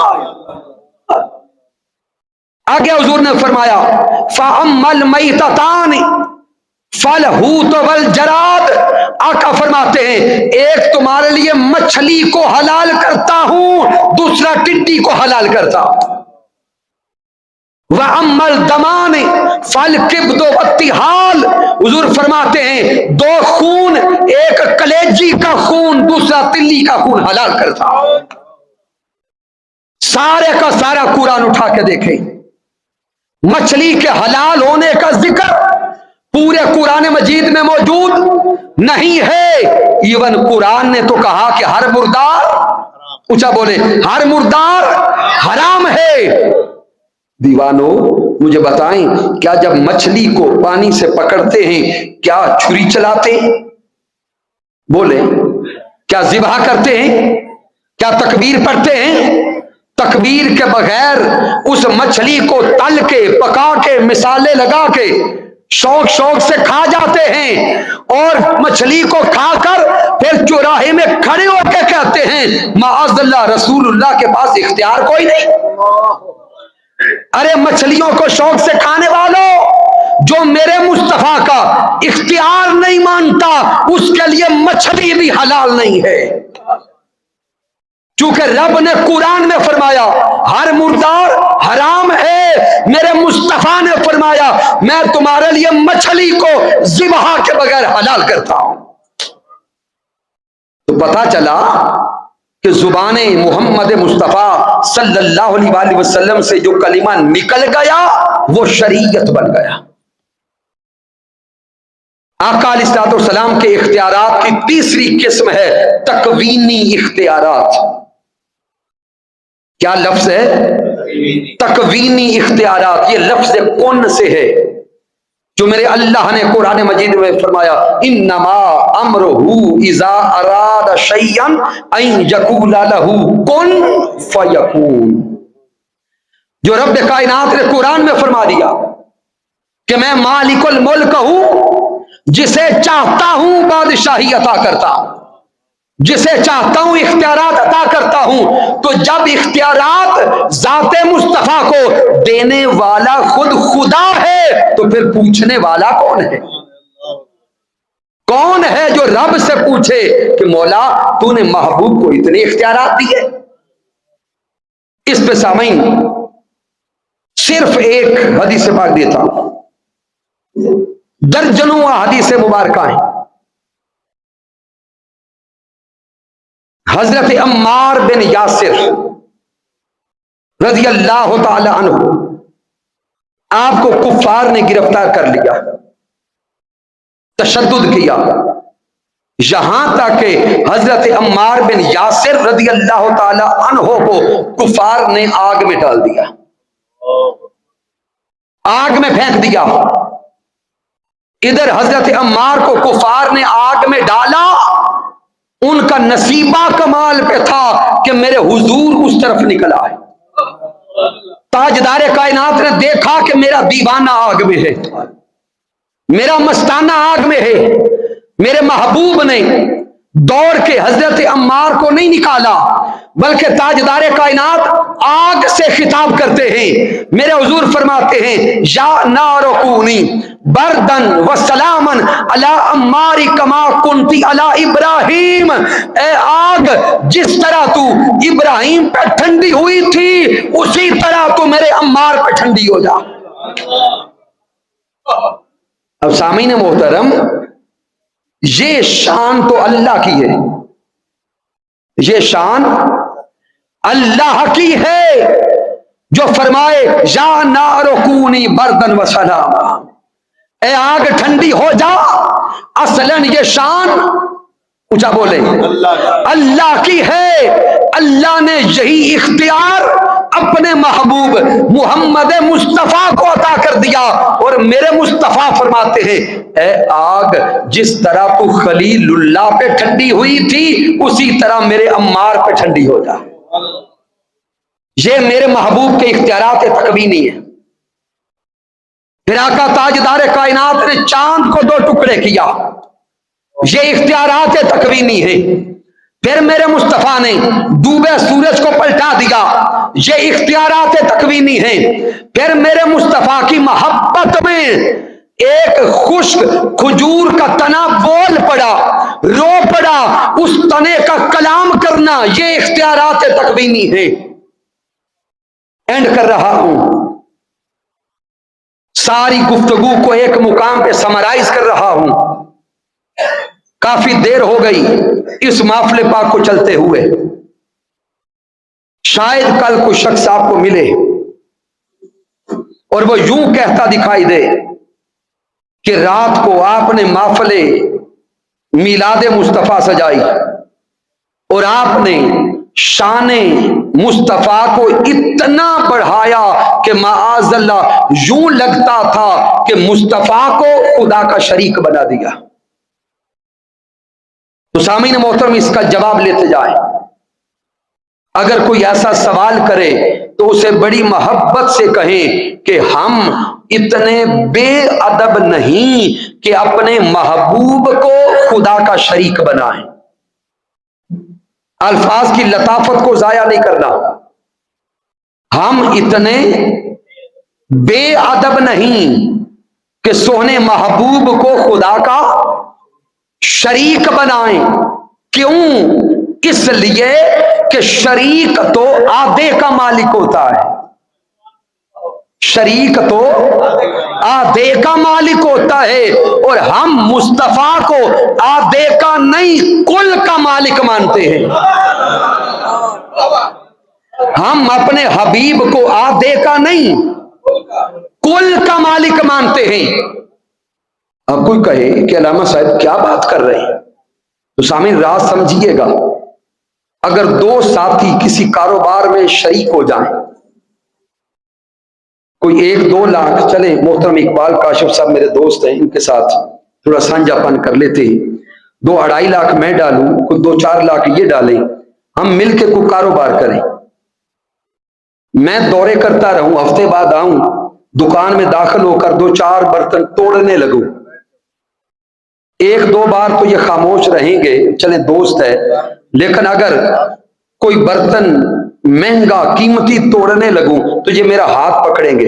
آگے حضور نے فرمایا فَأَمَّا الْمَيْتَتَانِ فَالْحُوتُ وَالْجَرَادُ، آقا فرماتے ہیں ایک تمہارے لیے مچھلی کو حلال کرتا ہوں، دوسرا ٹڈی کو حلال کرتا ہوں۔ وَأَمَّا الْدَمَانِ فَالْكِبْدُ وَالطِّحَالُ، حضور فرماتے ہیں 2 خون، ایک کلیجی کا خون دوسرا تلی کا خون حلال کرتا ہوں۔ سارے کا سارا قرآن اٹھا کے دیکھیں، مچھلی کے حلال ہونے کا ذکر پورے قرآن مجید میں موجود نہیں ہے۔ ایون قرآن نے تو کہا کہ ہر مردار، اونچا بولے، ہر مردار حرام ہے۔ دیوانو مجھے بتائیں، کیا جب مچھلی کو پانی سے پکڑتے ہیں کیا چھری چلاتے ہیں؟ بولے، کیا ذبح کرتے ہیں؟ کیا تکبیر پڑھتے ہیں؟ تکبیر کے بغیر اس مچھلی کو تل کے پکا کے مسالے لگا کے شوق سے کھا جاتے ہیں، اور مچھلی کو کھا کر پھر چوراہے میں کھڑے ہو کے کہتے ہیں معاذ اللہ رسول اللہ کے پاس اختیار کوئی نہیں۔ ارے مچھلیوں کو شوق سے کھانے والوں، جو میرے مصطفیٰ کا اختیار نہیں مانتا اس کے لیے مچھلی بھی حلال نہیں ہے، چونکہ رب نے قرآن میں فرمایا ہر مردار حرام ہے، میرے مصطفیٰ نے فرمایا میں تمہارے لیے مچھلی کو ذبح کے بغیر حلال کرتا ہوں۔ تو پتہ چلا کہ زبان محمد مصطفیٰ صلی اللہ علیہ وآلہ وسلم سے جو کلمہ نکل گیا وہ شریعت بن گیا۔ آقا علیہ الصلوۃ والسلام کے اختیارات کی تیسری قسم ہے تکوینی اختیارات۔ کیا لفظ ہے؟ تکوینی اختیارات۔ یہ لفظ کون سے ہے جو میرے اللہ نے قرآن مجید میں فرمایا انما امرہ اذا اراد شیئا ان یقول لہ کن فیکون، جو رب کائنات نے قرآن میں فرما دیا کہ میں مالک الملک ہوں، جسے چاہتا ہوں بادشاہی عطا کرتا ہوں، جسے چاہتا ہوں اختیارات عطا کرتا ہوں۔ تو جب اختیارات ذات مصطفیٰ کو دینے والا خود خدا ہے تو پھر پوچھنے والا کون ہے؟ کون ہے جو رب سے پوچھے کہ مولا تو نے محبوب کو اتنے اختیارات دیے؟ اس پہ سامعین صرف ایک حدیث پاک دیتا ہوں، درجنوں حدیث مبارکہ ہیں۔ حضرت عمار بن یاسر رضی اللہ تعالی عنہ، آپ کو کفار نے گرفتار کر لیا، تشدد کیا، یہاں تک کہ حضرت عمار بن یاسر رضی اللہ تعالی عنہ کو کفار نے آگ میں ڈال دیا، آگ میں پھینک دیا۔ ادھر حضرت عمار کو کفار نے آگ میں ڈالا، ان کا نصیبہ کمال پہ تھا کہ میرے حضور اس طرف نکلا ہے، تاجدار کائنات نے دیکھا کہ میرا دیوانہ آگ میں ہے، میرا مستانہ آگ میں ہے، میرے محبوب نے دوڑ کے حضرت عمار کو نہیں نکالا، بلکہ تاجدار کائنات آگ سے خطاب کرتے ہیں۔ میرے حضور فرماتے ہیں یا نار کونی بردن و سلامن علی عمار کما کنتی علی ابراہیم، اے آگ جس طرح تو ابراہیم پہ ٹھنڈی ہوئی تھی اسی طرح تو میرے عمار پہ ٹھنڈی ہو جا۔ اب سامعین محترم، یہ شان تو اللہ کی ہے، یہ شان اللہ کی ہے جو فرمائے یا نار کونی بردن و سلاما، اے آگ ٹھنڈی ہو جا۔ اصلاً یہ شان اونچا بولے اللہ کی ہے۔ اللہ نے یہی اختیار اپنے محبوب محمد مصطفیٰ کو عطا کر دیا، اور میرے مصطفیٰ فرماتے ہیں اے آگ جس طرح تو خلیل اللہ پہ ٹھنڈی ہوئی تھی اسی طرح میرے عمار پہ ٹھنڈی ہو جا۔ یہ میرے محبوب کے اختیارات تکوینی ہیں۔ پھر آقا تاجدار کائنات نے چاند کو 2 ٹکڑے کیا، یہ اختیارات تکوینی ہے۔ پھر میرے مصطفیٰ نے ڈوبے سورج کو پلٹا دیا، یہ اختیارات تکوینی ہیں۔ پھر میرے مصطفیٰ کی محبت میں ایک خشک کھجور کا تنا بول پڑا، رو پڑا، اس تنے کا کلام کرنا یہ اختیارات تکوینی ہے۔ اینڈ کر رہا ہوں، ساری گفتگو کو ایک مقام پہ سمرائز کر رہا ہوں۔ کافی دیر ہو گئی اس محفل پاک کو چلتے ہوئے، شاید کل کوئی شخص آپ کو ملے اور وہ یوں کہتا دکھائی دے کہ رات کو آپ نے محفل میلاد مصطفیٰ سجائی اور آپ نے شان مصطفیٰ کو اتنا بڑھایا کہ معاذ اللہ یوں لگتا تھا کہ مصطفیٰ کو خدا کا شریک بنا دیا۔ تو سامعین محترم، اس کا جواب لیتے جائیں۔ اگر کوئی ایسا سوال کرے تو اسے بڑی محبت سے کہیں کہ ہم اتنے بے ادب نہیں کہ اپنے محبوب کو خدا کا شریک بنائیں۔ الفاظ کی لطافت کو ضائع نہیں کرنا۔ ہم اتنے بے ادب نہیں کہ سونے محبوب کو خدا کا شریک بنائیں۔ کیوں؟ اس لیے کہ شریک تو آدھے کا مالک ہوتا ہے، شریک تو آدھے کا مالک ہوتا ہے، اور ہم مصطفیٰ کو آدھے کا نہیں کل کا مالک مانتے ہیں۔ ہم اپنے حبیب کو آدھے کا نہیں کل کا مالک مانتے ہیں۔ اب کوئی کہے کہ علامہ صاحب کیا بات کر رہے ہیں، تو سامعین راز سمجھیے گا۔ اگر 2 ساتھی کسی کاروبار میں شریک ہو جائیں، کوئی 1-2 لاکھ، چلیں محترم اقبال کاشف صاحب میرے دوست ہیں، ان کے ساتھ تھوڑا سانجھا پن کر لیتے ہیں، 2-2.5 لاکھ میں ڈالوں، کوئی 2-4 لاکھ یہ ڈالیں، ہم مل کے کوئی کاروبار کریں۔ میں دورے کرتا رہوں، ہفتے بعد آؤں، دکان میں داخل ہو کر 2-4 برتن توڑنے لگوں، 1-2 بار تو یہ خاموش رہیں گے، چلیں دوست ہے، لیکن اگر کوئی برتن مہنگا قیمتی توڑنے لگوں تو یہ میرا ہاتھ پکڑیں گے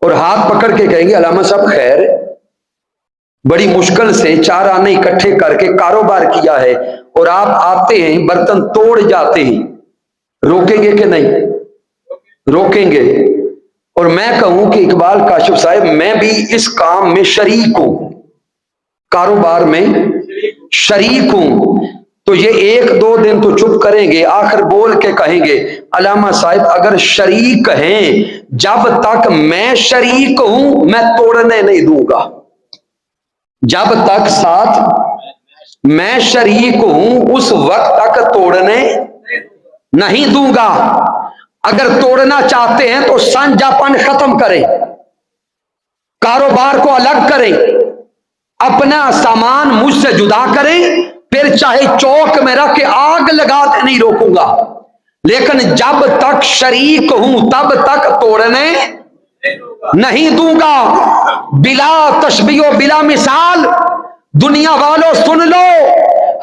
اور ہاتھ پکڑ کے کہیں گے علامہ صاحب خیر، بڑی مشکل سے 4 آنے اکٹھے کر کے کاروبار کیا ہے اور آپ آتے ہیں برتن توڑ جاتے ہیں، روکیں گے کہ نہیں؟ روکیں گے۔ اور میں کہوں کہ اقبال کاشف صاحب میں بھی اس کام میں شریک ہوں، کاروبار میں شریک ہوں، تو یہ 1-2 دن تو چپ کریں گے، آخر بول کے کہیں گے علامہ صاحب اگر شریک ہیں، جب تک میں شریک ہوں میں توڑنے نہیں دوں گا، جب تک ساتھ میں شریک ہوں اس وقت تک توڑنے نہیں دوں گا۔ اگر توڑنا چاہتے ہیں تو سانجھا پن ختم کریں، کاروبار کو الگ کریں، اپنا سامان مجھ سے جدا کریں، پھر چاہے چوک میں رکھ کے آگ لگا دے نہیں روکوں گا، لیکن جب تک شریک ہوں تب تک توڑنے نہیں دوں گا۔ بلا تشبیہ و بلا مثال دنیا والوں سن لو،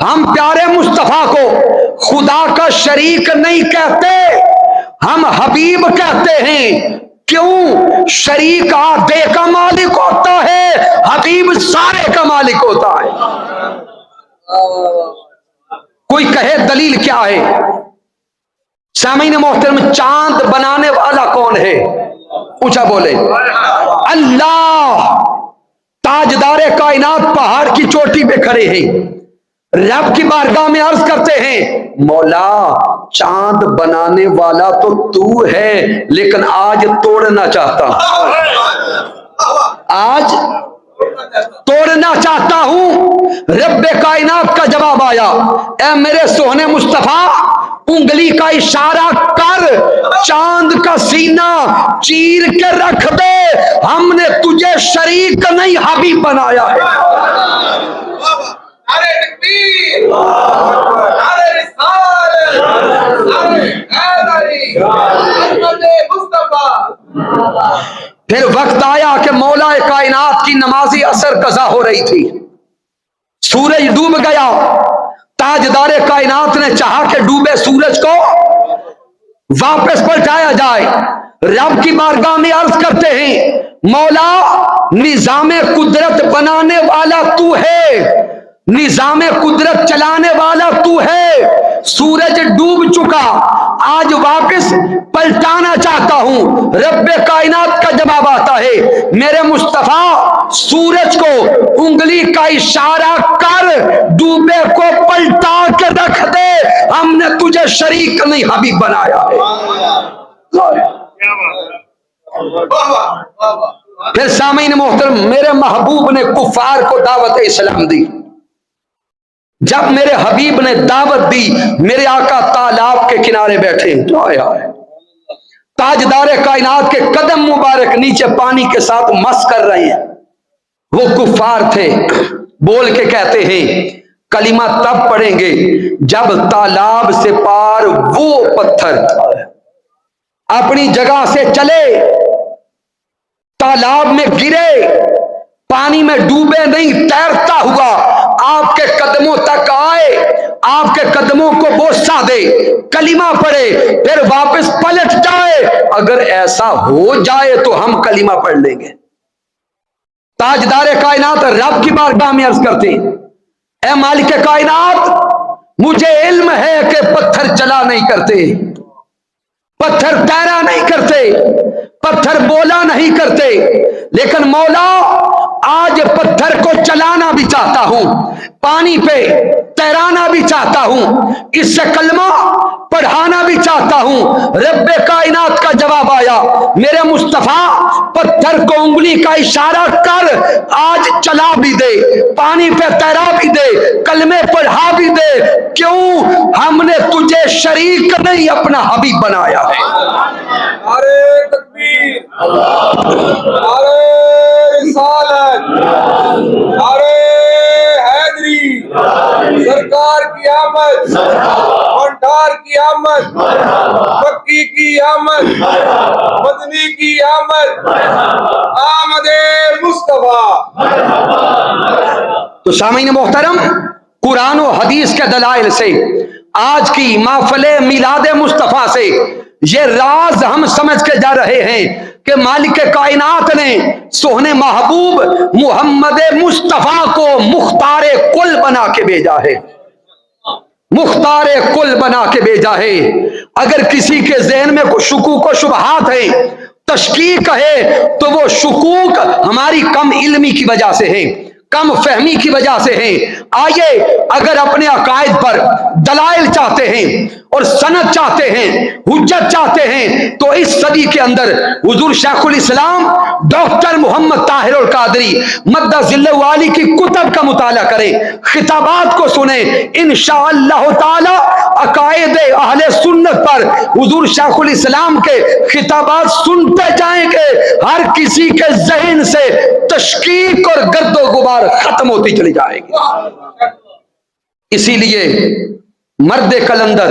ہم پیارے مصطفیٰ کو خدا کا شریک نہیں کہتے، ہم حبیب کہتے ہیں۔ کیوں؟ شریک آدھے کا مالک ہوتا ہے، حبیب سارے کا مالک ہوتا ہے۔ کوئی کہے دلیل کیا ہے؟ سامعین محترم، چاند بنانے والا کون ہے؟ اونچا بولے اللہ۔ تاجدار کائنات پہاڑ کی چوٹی پہ کھڑے ہیں، رب کی بارگاہ میں عرض کرتے ہیں مولا چاند بنانے والا تو ہے، لیکن آج توڑنا چاہتا ہوں، آج توڑنا چاہتا ہوں۔ رب کائنات کا جواب آیا، اے میرے سوہنے مصطفیٰ انگلی کا اشارہ کر، چاند کا سینہ چیر کے رکھ دے، ہم نے تجھے شریک نہیں حبیب بنایا ہے۔ نعرہ تکبیر، نعرہ رسالت، نعرہ حیدری، محمد مصطفیٰ۔ پھر وقت آیا کہ مولا کائنات کی نماز عصر قضا ہو رہی تھی، سورج ڈوب گیا۔ تاجدار کائنات نے چاہا کہ ڈوبے سورج کو واپس پلٹایا جائے۔ رب کی بارگاہ میں عرض کرتے ہیں مولا نظام قدرت بنانے والا تو ہے، نظام قدرت چلانے والا تو ہے، سورج ڈوب چکا، آج واپس پلٹانا چاہتا ہوں۔ رب کائنات کا جواب آتا ہے میرے مصطفیٰ سورج کو انگلی کا اشارہ کر، ڈوبے کو پلٹا کے رکھ دے، ہم نے تجھے شریک نہیں حبیب بنایا ہے۔ پھر سامعین محترم، میرے محبوب نے کفار کو دعوت اسلام دی۔ جب میرے حبیب نے دعوت دی، میرے آقا تالاب کے کنارے بیٹھے، تاجدار کائنات کے قدم مبارک نیچے پانی کے ساتھ مس کر رہے ہیں۔ وہ کفار تھے، بول کے کہتے ہیں کلمہ تب پڑھیں گے جب تالاب سے پار وہ پتھر اپنی جگہ سے چلے، تالاب میں گرے، پانی میں ڈوبے نہیں، تیرتا ہوا آپ کے قدموں تک آئے، آپ کے قدموں کو بوسہ دے، کلمہ پڑھے، پھر واپس پلٹ جائے۔ اگر ایسا ہو جائے تو ہم کلمہ پڑھ لیں گے۔ تاجدار کائنات رب کی بارگاہ میں عرض کرتے ہیں اے مالک کائنات، مجھے علم ہے کہ پتھر چلا نہیں کرتے، پتھر تیرا نہیں کرتے، پتھر بولا نہیں کرتے، لیکن مولا آج پتھر کو چلانا بھی چاہتا ہوں، پانی پہ تیرانا بھی چاہتا ہوں، اس سے کلمہ پڑھانا بھی چاہتا ہوں۔ رب کائنات کا جواب آیا میرے مصطفیٰ پتھر کو انگلی کا اشارہ کر، آج چلا بھی دے، پانی پہ تیرا بھی دے، کلمے پڑھا بھی دے، کیوں؟ ہم نے تجھے شریک نہیں اپنا حبیب بنایا ہے۔ نعرہ تکبیر، نعرہ رسالت، نعرہ حیدری، سرکار کی آمد، بنڈار کی آمد، مکی کی آمد، مدنی کی آمد، آمد مصطفیٰ۔ تو سامعین محترم، قرآن و حدیث کے دلائل سے آج کی محفل میلاد مصطفیٰ سے یہ راز ہم سمجھ کے جا رہے ہیں کہ مالک کائنات نے سوہنے محبوب محمد مصطفیٰ کو مختار کل بنا کے بھیجا ہے، مختار کل بنا کے بھیجا ہے۔ اگر کسی کے ذہن میں کوئی شکوک و شبہات ہیں، تشکیک ہے، تو وہ شکوک ہماری کم علمی کی وجہ سے ہے، کم فہمی کی وجہ سے ہیں۔ آئیے اگر اپنے عقائد پر دلائل چاہتے ہیں اور سند چاہتے ہیں، حجت چاہتے ہیں، تو اس صدی کے اندر حضور شیخ الاسلام ڈاکٹر محمد طاہر القادری مدہ ذلہ والی کی کتب کا مطالعہ کریں، خطابات کو سنیں، انشاءاللہ تعالی عقائد اہل سنت پر حضور شیخ الاسلام کے خطابات سنتے جائیں گے، ہر کسی کے ذہن سے تشکیک اور گرد و غبار ختم ہوتی چلی جائے گی۔ اسی لیے مرد کلندر